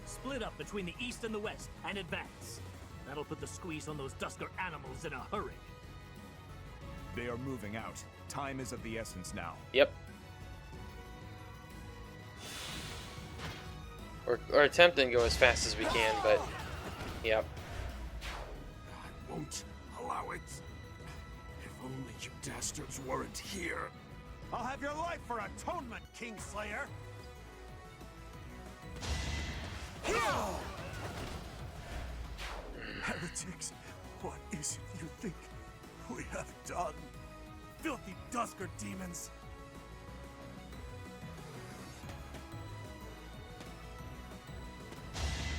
Split up between the east and the west and advance. That'll put the squeeze on those Dusker animals in a hurry. They are moving out. Time is of the essence now. Yep. Or attempting to go as fast as we can, but yep. I won't allow it. If only you dastards weren't here. I'll have your life for atonement, Kingslayer. Heretics, what is it you think we have done? Filthy Dusker demons.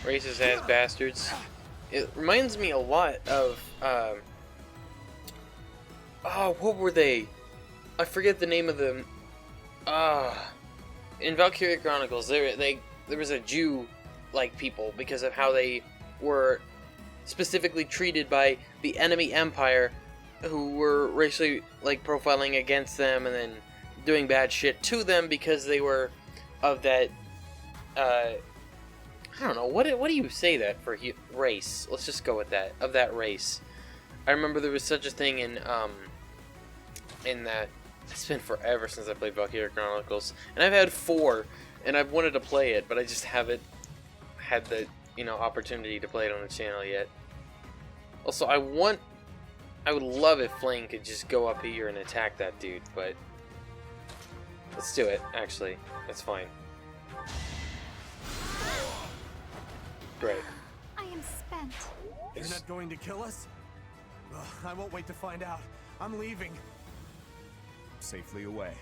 Racist ass bastards. It reminds me a lot of, oh, what were they? I forget the name of them. In Valkyria Chronicles, there was a Jew-like people because of how they were specifically treated by the enemy empire, who were racially profiling against them and then doing bad shit to them because they were of that. I don't know, what do you say that for race? Let's just go with that. Of that race. I remember there was such a thing in that. It's been forever since I played Valkyria Chronicles. And I've had 4, and I've wanted to play it, but I just haven't had the, opportunity to play it on the channel yet. Also, I would love if Flayn could just go up here and attack that dude, but let's do it, actually. That's fine. Great. I am spent. You're not going to kill us? Ugh, I won't wait to find out. I'm leaving. Safely away.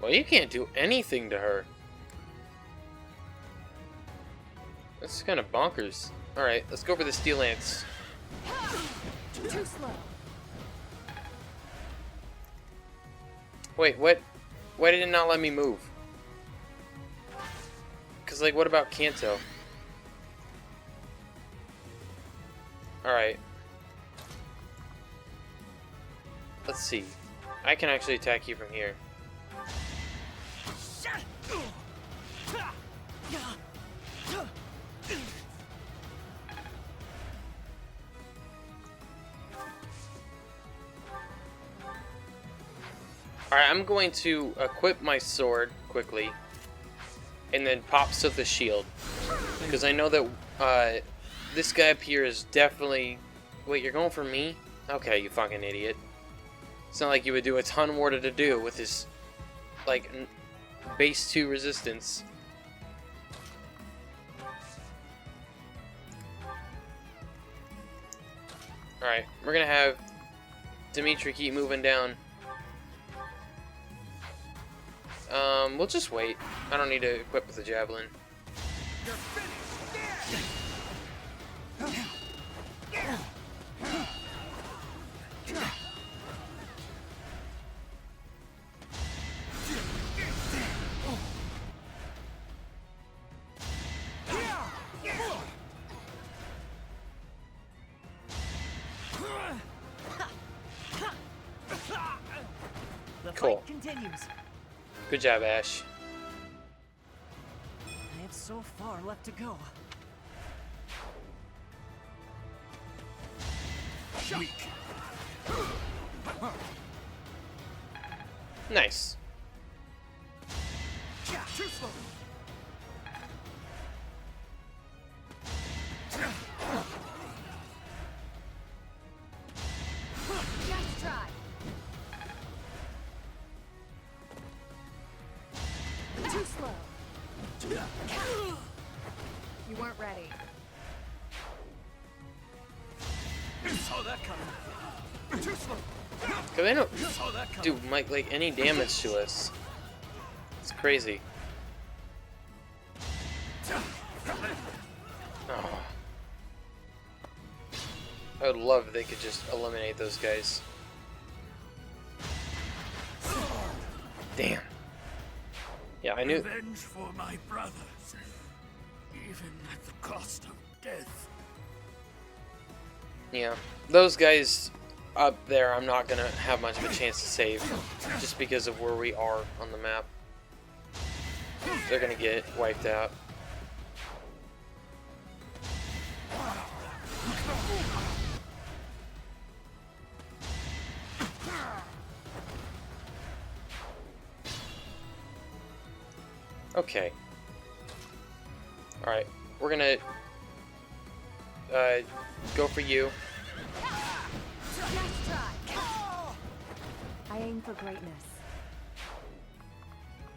Well, you can't do anything to her. That's kind of bonkers. Alright, let's go for the Steel Lance. Too slow. Wait, what? Why did it not let me move? Cause like, what about Kanto? Alright. Let's see. I can actually attack you from here. Alright, I'm going to equip my sword quickly. And then pops to the shield. Because I know that this guy up here is definitely... Wait, you're going for me? Okay, you fucking idiot. It's not like you would do a ton more to do with his, like, base 2 resistance. Alright, we're gonna have Dimitri keep moving down. We'll just wait. I don't need to equip with the javelin. Cool. Continues. Good job, Ash. I have so far left to go. Weak. Nice. Too slow. Nice try. Too slow. You weren't ready. Saw that coming. Too slow. Cause they don't do like any damage to us. It's crazy. Oh. I would love if they could just eliminate those guys. Damn. Yeah, I knew. Revenge for my brothers, even at the cost of death. Yeah, those guys up there, I'm not gonna have much of a chance to save, just because of where we are on the map. They're gonna get wiped out. Okay. Alright, we're gonna go for you. Nice try. I aim for greatness.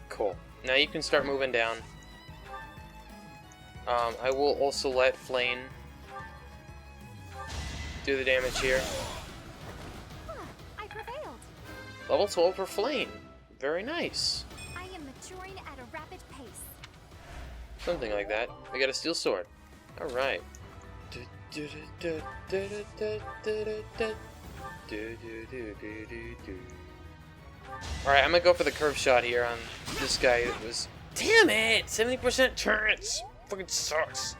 Cool. Now you can start moving down. I will also let Flayn do the damage here. I prevailed. Level 12 for Flayn. Very nice. I am maturing at a rapid pace. Something like that. We got a steel sword. Alright. Alright, I'm gonna go for the curve shot here on this guy that was... Damn it! 70% turrets! Fucking sucks.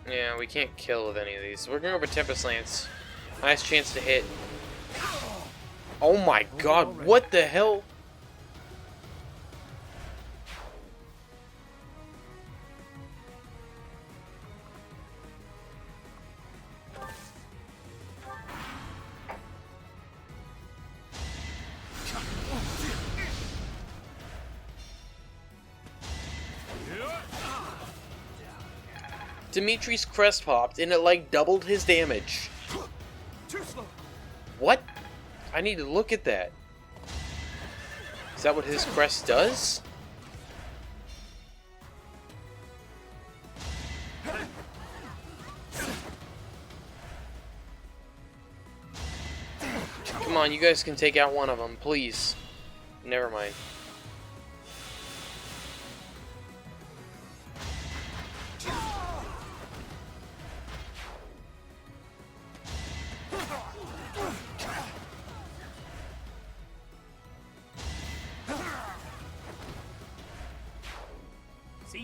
Yeah, we can't kill with any of these. We're gonna go for Tempest Lance. Nice chance to hit. Oh my god, what the hell? Dimitri's crest popped and it like doubled his damage. Too slow. What? I need to look at that. Is that what his crest does? Come on, you guys can take out one of them, please. Never mind.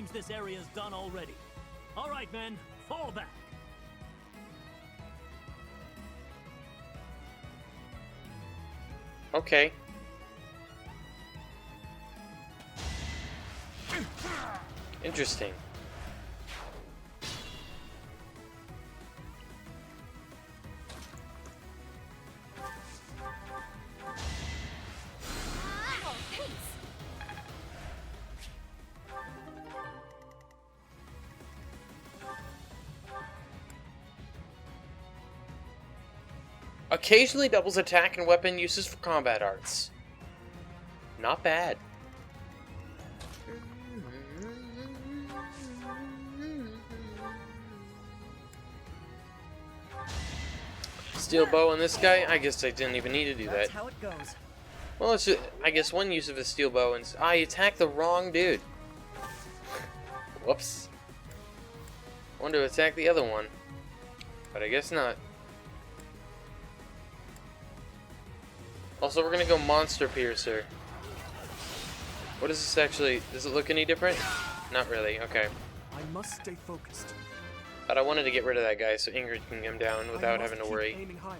seems this area's done already. All right, men, fall back. Okay. Interesting. Occasionally doubles attack and weapon uses for combat arts. Not bad. Steel bow on this guy? I guess I didn't even need to do that. That's how it goes. Well, it's just, I guess one use of a steel bow, and I attacked the wrong dude. Whoops. I wanted to attack the other one, but I guess not. Also, we're gonna go Monster Piercer. What is this actually? Does it look any different? Not really. Okay. I must stay focused. But I wanted to get rid of that guy so Ingrid can come down without having to worry. Aiming higher.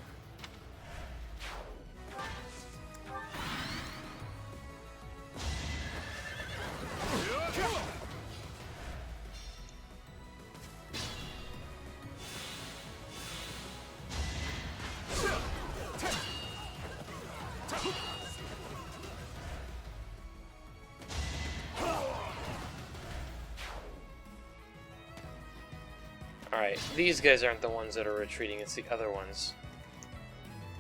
Alright, these guys aren't the ones that are retreating, it's the other ones.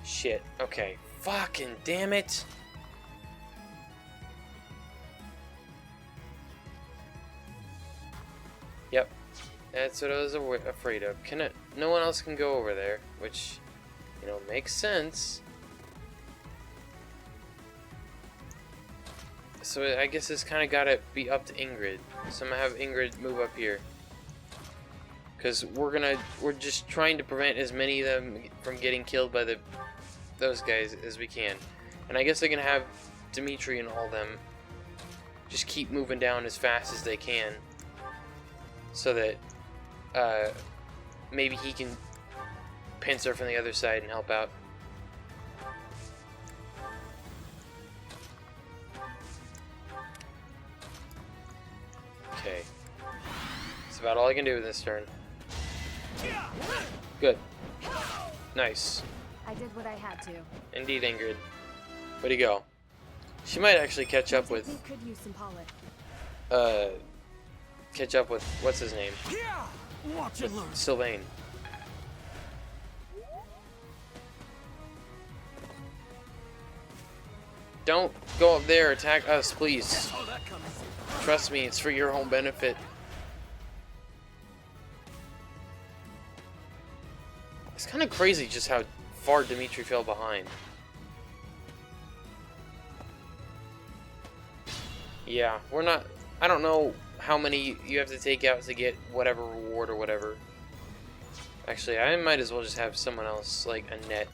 Shit, okay. Fucking damn it! Yep, that's what I was afraid of. No one else can go over there, which, you know, makes sense. So I guess it's kind of gotta be up to Ingrid. So I'm gonna have Ingrid move up here. Because we're just trying to prevent as many of them from getting killed by those guys as we can. And I guess they're gonna have Dimitri and all them just keep moving down as fast as they can, so that maybe he can pincer from the other side and help out. Okay, that's about all I can do with this turn. Good. Nice. I did what I had to. Indeed, Ingrid. Where'd he go? She might actually catch up with... Could use some polish. Catch up with... What's his name? Watch and learn. Sylvain. Don't go up there, attack us, please. Trust me, it's for your own benefit. It's kind of crazy just how far Dimitri fell behind. Yeah, we're not... I don't know how many you have to take out to get whatever reward or whatever. Actually, I might as well just have someone else, like a net,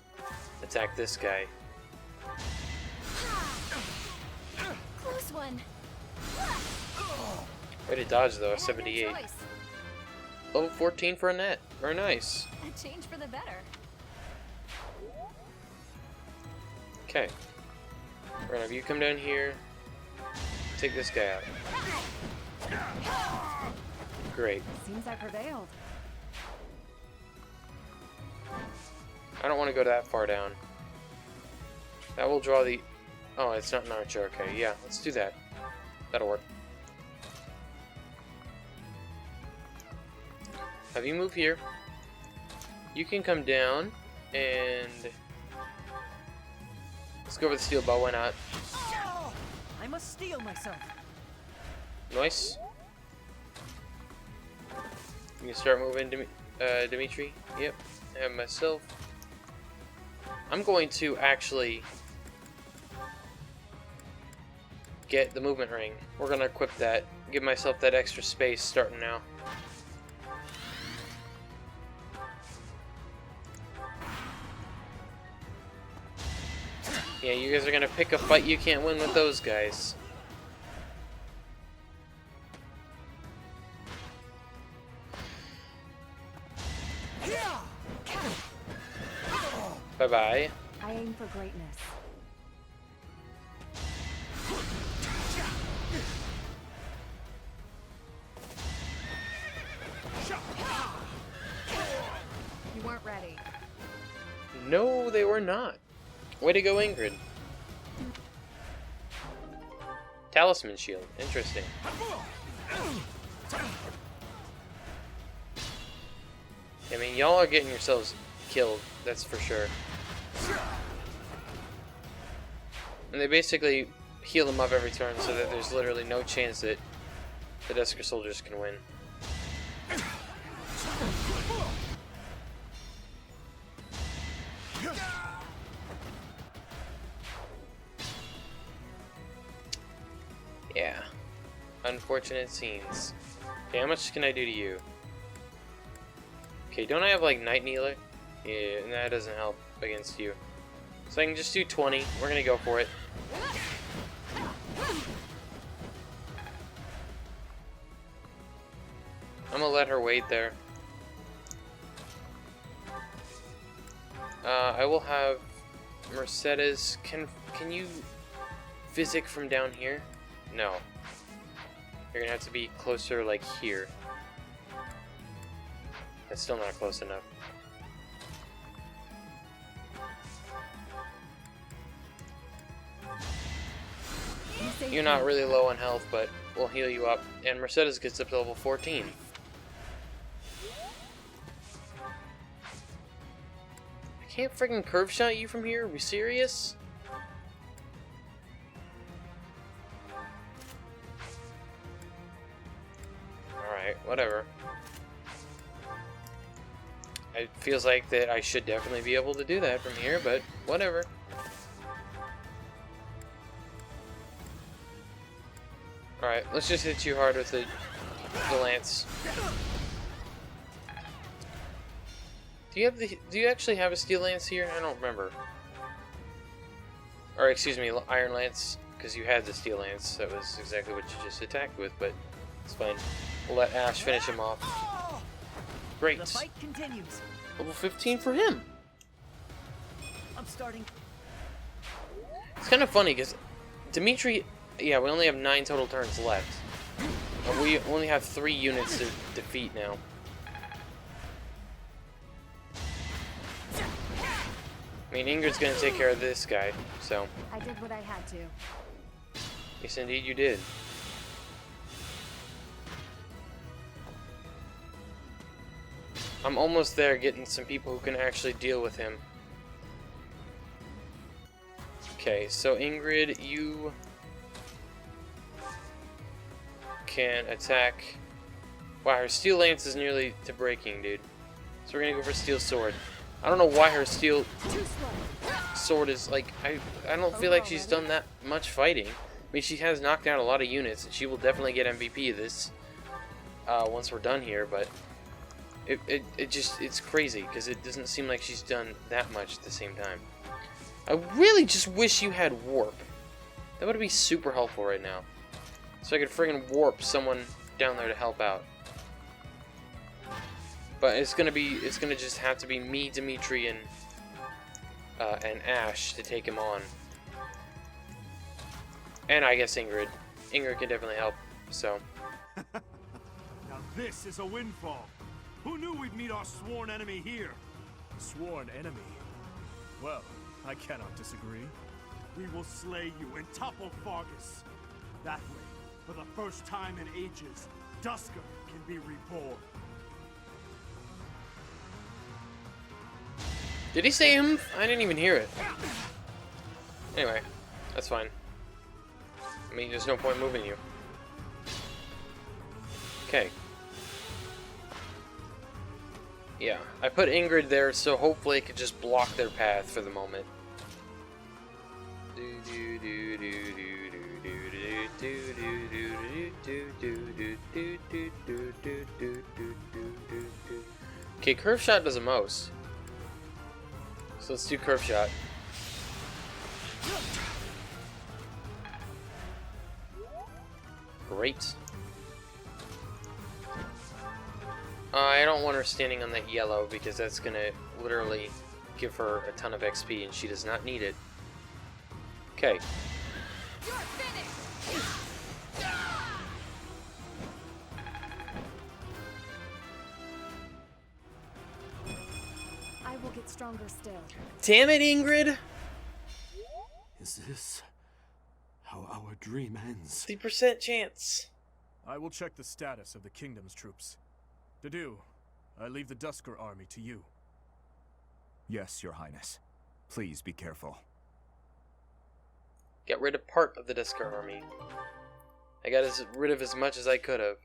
attack this guy. Close one. Way to dodge though, 78. Level 14 for a net. Very nice. A change for the better. Okay. We're gonna have you come down here. Take this guy out. Great. Seems I prevailed. I don't want to go that far down. That will draw the... Oh, it's not an archer. Okay, yeah, let's do that. That'll work. Have you move here. You can come down and... Let's go over the steel bow, why not? I must steel myself. Nice. You can start moving, Dimitri. Yep, I have myself. I'm going to actually get the movement ring. We're gonna equip that. Give myself that extra space starting now. Yeah, you guys are gonna pick a fight you can't win with those guys. Bye-bye. I aim for greatness. You weren't ready. No, they were not. Way to go, Ingrid. Talisman shield. Interesting. I mean, y'all are getting yourselves killed, that's for sure. And they basically heal them up every turn so that there's literally no chance that the Dusker soldiers can win. Yeah. Unfortunate scenes. Okay, how much can I do to you? Okay, don't I have like Night Kneeler? Yeah, and that doesn't help against you. So I can just do 20. We're gonna go for it. I'm gonna let her wait there. I will have Mercedes. Can you physic from down here? No. You're gonna have to be closer, like here. That's still not close enough. You're not really low on health, but we'll heal you up. And Mercedes gets up to level 14. I can't freaking curve shot you from here? Are we serious? Alright, whatever. It feels like that I should definitely be able to do that from here, but whatever. Alright, let's just hit you hard with the lance. Do you actually have a steel lance here? I don't remember. Or excuse me, iron lance, because you had the steel lance. That was exactly what you just attacked with, but it's fine. We'll let Ash finish him off. Great. The fight continues. Level 15 for him. I'm starting. It's kind of funny because Dimitri, yeah, we only have 9 total turns left. And we only have 3 units to defeat now. I mean, Ingrid's gonna take care of this guy, so. I did what I had to. Yes, indeed, you did. I'm almost there getting some people who can actually deal with him. Okay, so Ingrid, you can attack. Wow, her steel lance is nearly to breaking, dude. So we're gonna go for steel sword. I don't know why her steel sword is like, I don't feel like she's done that much fighting. I mean, she has knocked out a lot of units, and she will definitely get MVP of this once we're done here, but it's crazy because it doesn't seem like she's done that much at the same time. I really just wish you had warp. That would be super helpful right now. So I could friggin' warp someone down there to help out. But it's gonna just have to be me, Dimitri, and Ash to take him on. And I guess Ingrid. Ingrid can definitely help, so. Now this is a windfall. Who knew we'd meet our sworn enemy here? Sworn enemy? Well, I cannot disagree. We will slay you and topple Fargus. That way, for the first time in ages, Dusker can be reborn. Did he say him? I didn't even hear it. Anyway, that's fine. I mean, there's no point moving you. Okay. Yeah, I put Ingrid there so hopefully it could just block their path for the moment. Okay, curve shot does the most. So let's do curve shot. Great. I don't want her standing on that yellow because that's gonna literally give her a ton of XP, and she does not need it. Okay. You're finished! I will get stronger still. Damn it, Ingrid! Is this how our dream ends? 50% chance. I will check the status of the kingdom's troops. Dedue, I leave the Dusker army to you. Yes, Your Highness. Please be careful. Get rid of part of the Dusker army. I got rid of as much as I could have.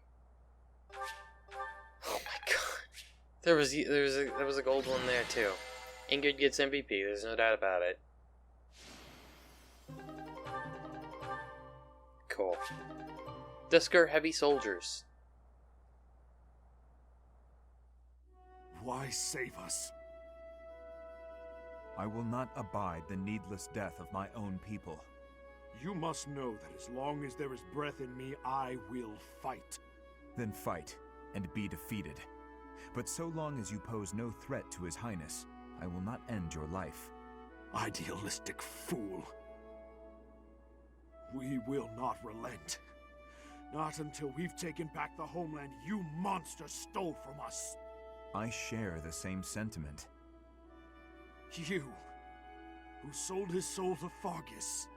Oh my god. There was a gold one there too. Ingrid gets MVP, there's no doubt about it. Cool. Dusker heavy soldiers. Why save us? I will not abide the needless death of my own people. You must know that as long as there is breath in me, I will fight. Then fight, and be defeated. But so long as you pose no threat to His Highness, I will not end your life. Idealistic fool. We will not relent. Not until we've taken back the homeland you monsters stole from us. I share the same sentiment. You, who sold his soul to Fargus.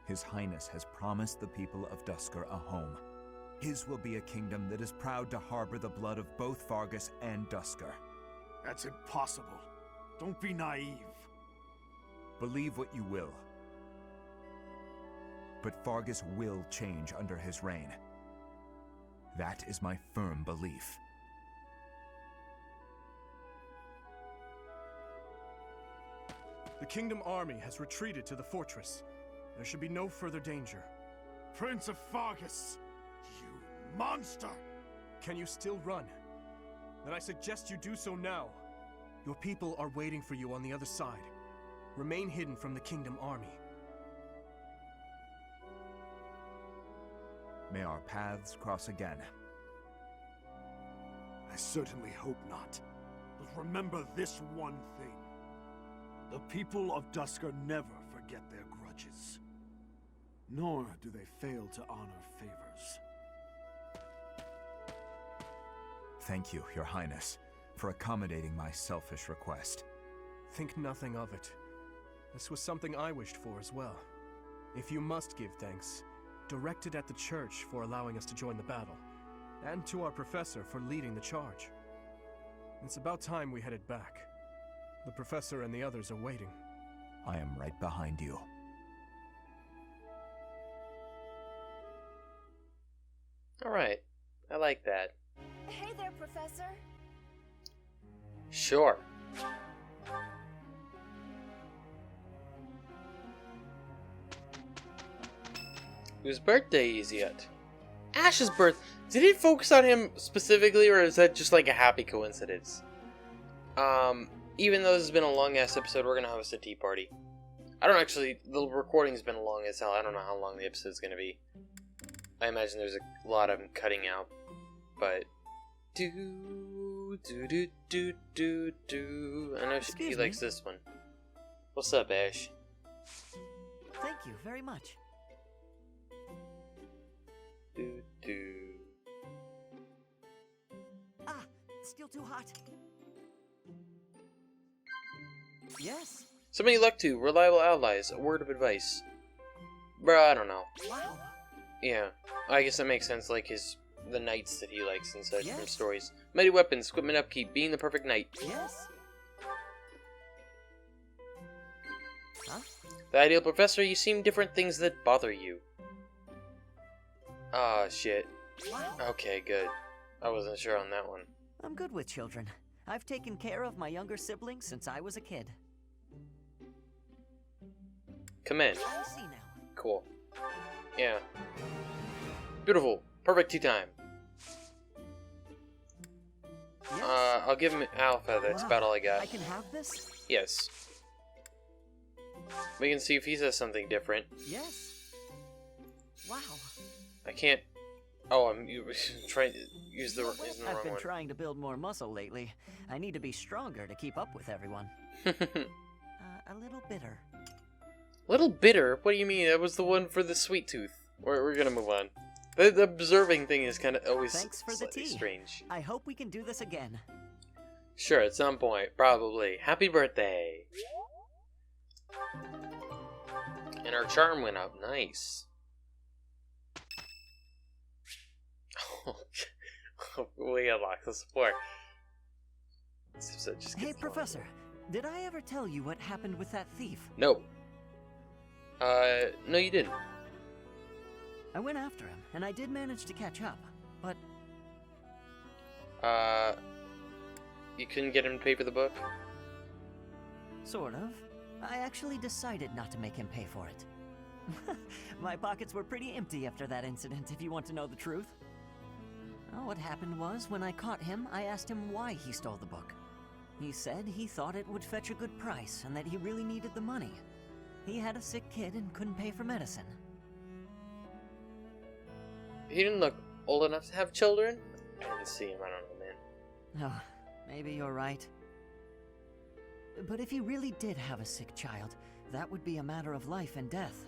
His Highness has promised the people of Dusker a home. His will be a kingdom that is proud to harbor the blood of both Fargus and Dusker. That's impossible. Don't be naive. Believe what you will. But Fargus will change under his reign. That is my firm belief. The Kingdom army has retreated to the fortress. There should be no further danger. Prince of Fargus! You monster! Can you still run? Then I suggest you do so now. Your people are waiting for you on the other side. Remain hidden from the Kingdom army. May our paths cross again. I certainly hope not. But remember this one thing. The people of Dusker never forget their grudges. Nor do they fail to honor favors. Thank you, Your Highness, for accommodating my selfish request. Think nothing of it. This was something I wished for as well. If you must give thanks, direct it at the church for allowing us to join the battle, and to our professor for leading the charge. It's about time we headed back. The professor and the others are waiting. I am right behind you. Alright, I like that. Hey there, Professor. Sure. Whose birthday is it? Ash's birth. Did it focus on him specifically, or is that just like a happy coincidence? Even though this has been a long ass episode, we're gonna host a tea party. I don't actually. The recording's been long as hell. I don't know how long the episode's gonna be. I imagine there's a lot of them cutting out, but do do do do do do. I know he likes this one. What's up, Ash? Thank you very much. Do do. Ah, still too hot. Yes. So many luck to reliable allies. A word of advice. Bruh, I don't know. Wow. Yeah, I guess that makes sense. Like the knights that he likes and such from stories. Mighty weapons, equipment upkeep, being the perfect knight. Yes. Huh? The ideal professor. You seem different things that bother you. Ah, shit. Wow. Okay, good. I wasn't sure on that one. I'm good with children. I've taken care of my younger siblings since I was a kid. Command. I see now. Cool. Yeah. Beautiful. Perfect tea time. Yes. I'll give him Alpha. That's about all I got. I can have this? Yes. We can see if he says something different. Yes. Wow. I can't. Oh, I'm trying to use the using the I've wrong been one. trying to build more muscle lately. I need to be stronger to keep up with everyone. A little bitter. Little bitter? What do you mean? That was the one for the sweet tooth. We're gonna move on. The observing thing is kind of always Thanks for the slightly tea. strange. I hope we can do this again. Sure, at some point, probably. Happy birthday! And our charm went up. Nice. We unlocked the support. This episode just Hey, gets Professor, did I ever tell you what happened with that thief? No. No you didn't. I went after him, and I did manage to catch up, but... You couldn't get him to pay for the book? Sort of. I actually decided not to make him pay for it. My pockets were pretty empty after that incident, if you want to know the truth. Well, what happened was, when I caught him, I asked him why he stole the book. He said he thought it would fetch a good price, and that he really needed the money. He had a sick kid and couldn't pay for medicine. He didn't look old enough to have children? I didn't see him, I don't know, man. Oh, maybe you're right. But if he really did have a sick child, that would be a matter of life and death.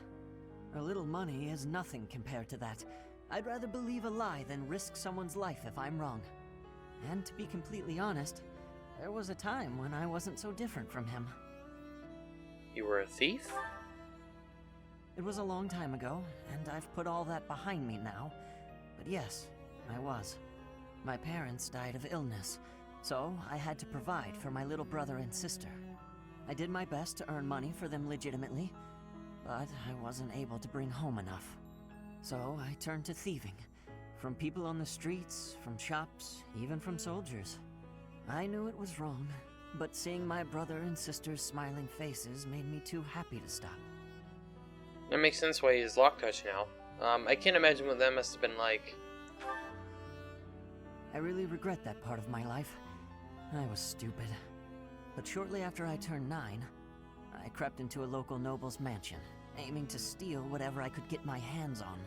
A little money is nothing compared to that. I'd rather believe a lie than risk someone's life if I'm wrong. And to be completely honest, there was a time when I wasn't so different from him. You were a thief? It was a long time ago, and I've put all that behind me now. But yes, I was. My parents died of illness, so I had to provide for my little brother and sister. I did my best to earn money for them legitimately, but I wasn't able to bring home enough. So I turned to thieving. From people on the streets, from shops, even from soldiers. I knew it was wrong, but seeing my brother and sister's smiling faces made me too happy to stop. That makes sense why he's lock touch now. I can't imagine what that must have been like. I really regret that part of my life. I was stupid. But shortly after I turned 9, I crept into a local noble's mansion, aiming to steal whatever I could get my hands on.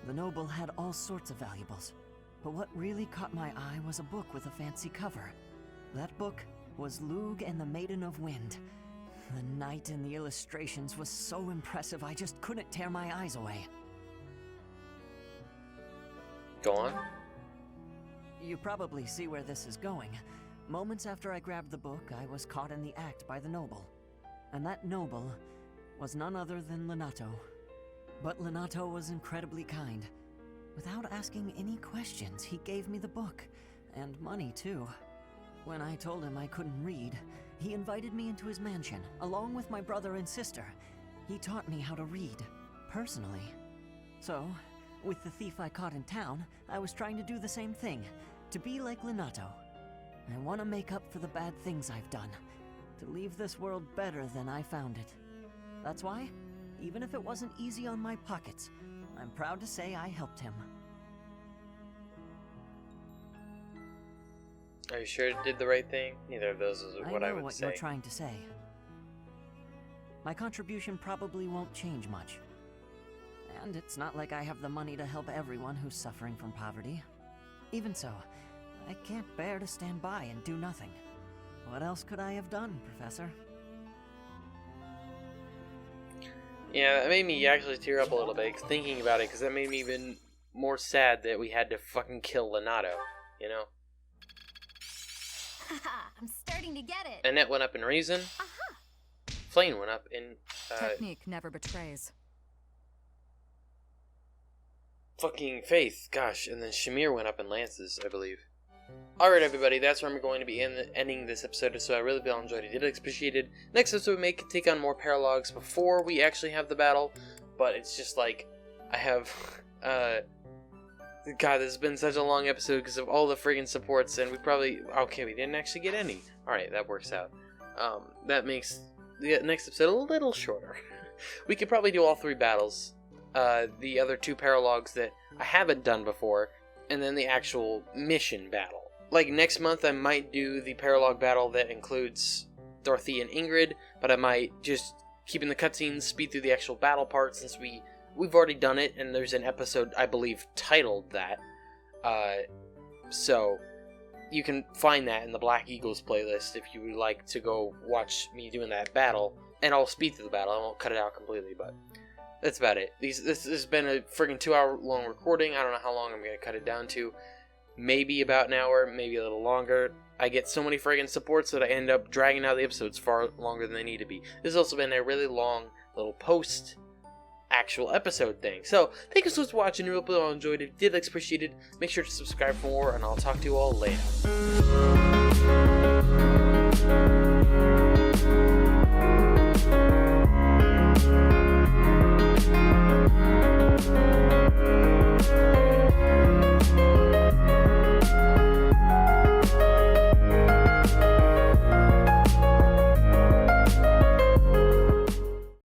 The noble had all sorts of valuables, but what really caught my eye was a book with a fancy cover. That book was Lug and the Maiden of Wind. The knight in the illustrations was so impressive I just couldn't tear my eyes away. Go on. You probably see where this is going. Moments after I grabbed the book, I was caught in the act by the noble. And that noble was none other than Lenato. But Lenato was incredibly kind. Without asking any questions, he gave me the book. And money, too. When I told him I couldn't read, he invited me into his mansion, along with my brother and sister. He taught me how to read, personally. So, with the thief I caught in town, I was trying to do the same thing. To be like Lenato. I want to make up for the bad things I've done. To leave this world better than I found it. That's why, even if it wasn't easy on my pockets, I'm proud to say I helped him. Are you sure it did the right thing? Neither of those is what I would what say. you're trying to say. My contribution probably won't change much. And it's not like I have the money to help everyone who's suffering from poverty. Even so, I can't bear to stand by and do nothing. What else could I have done, Professor? Yeah, that made me actually tear up a little bit thinking about it, because that made me even more sad that we had to fucking kill Lenato, you know? Haha, I'm starting to get it. Annette went up in reason. Aha! Flayn went up in, Technique never betrays. fucking faith, gosh, and then Shamir went up in lances, I believe. Alright everybody, that's where I'm going to be ending this episode, so I really hope you all enjoyed it. Did it appreciated. Next episode we may take on more paralogues before we actually have the battle, but it's just like, I have, God, this has been such a long episode because of all the friggin' supports, and we probably, okay, we didn't actually get any. Alright, that works out. That makes the next episode a little shorter. We could probably do all 3 battles. The other 2 paralogues that I haven't done before, and then the actual mission battle. Like next month I might do the paralogue battle that includes Dorothy and Ingrid, but I might just keep in the cutscenes, speed through the actual battle part since we've already done it, and there's an episode I believe titled that. So you can find that in the Black Eagles playlist if you would like to go watch me doing that battle. And I'll speed through the battle. I won't cut it out completely, but that's about it. This has been a friggin' 2-hour long recording. I don't know how long I'm going to cut it down to. Maybe about an hour, maybe a little longer. I get so many friggin' supports that I end up dragging out the episodes far longer than they need to be. This has also been a really long little post actual episode thing. So, thank you so much for watching. I hope you all enjoyed it. If you did, appreciate it. Make sure to subscribe for more, and I'll talk to you all later.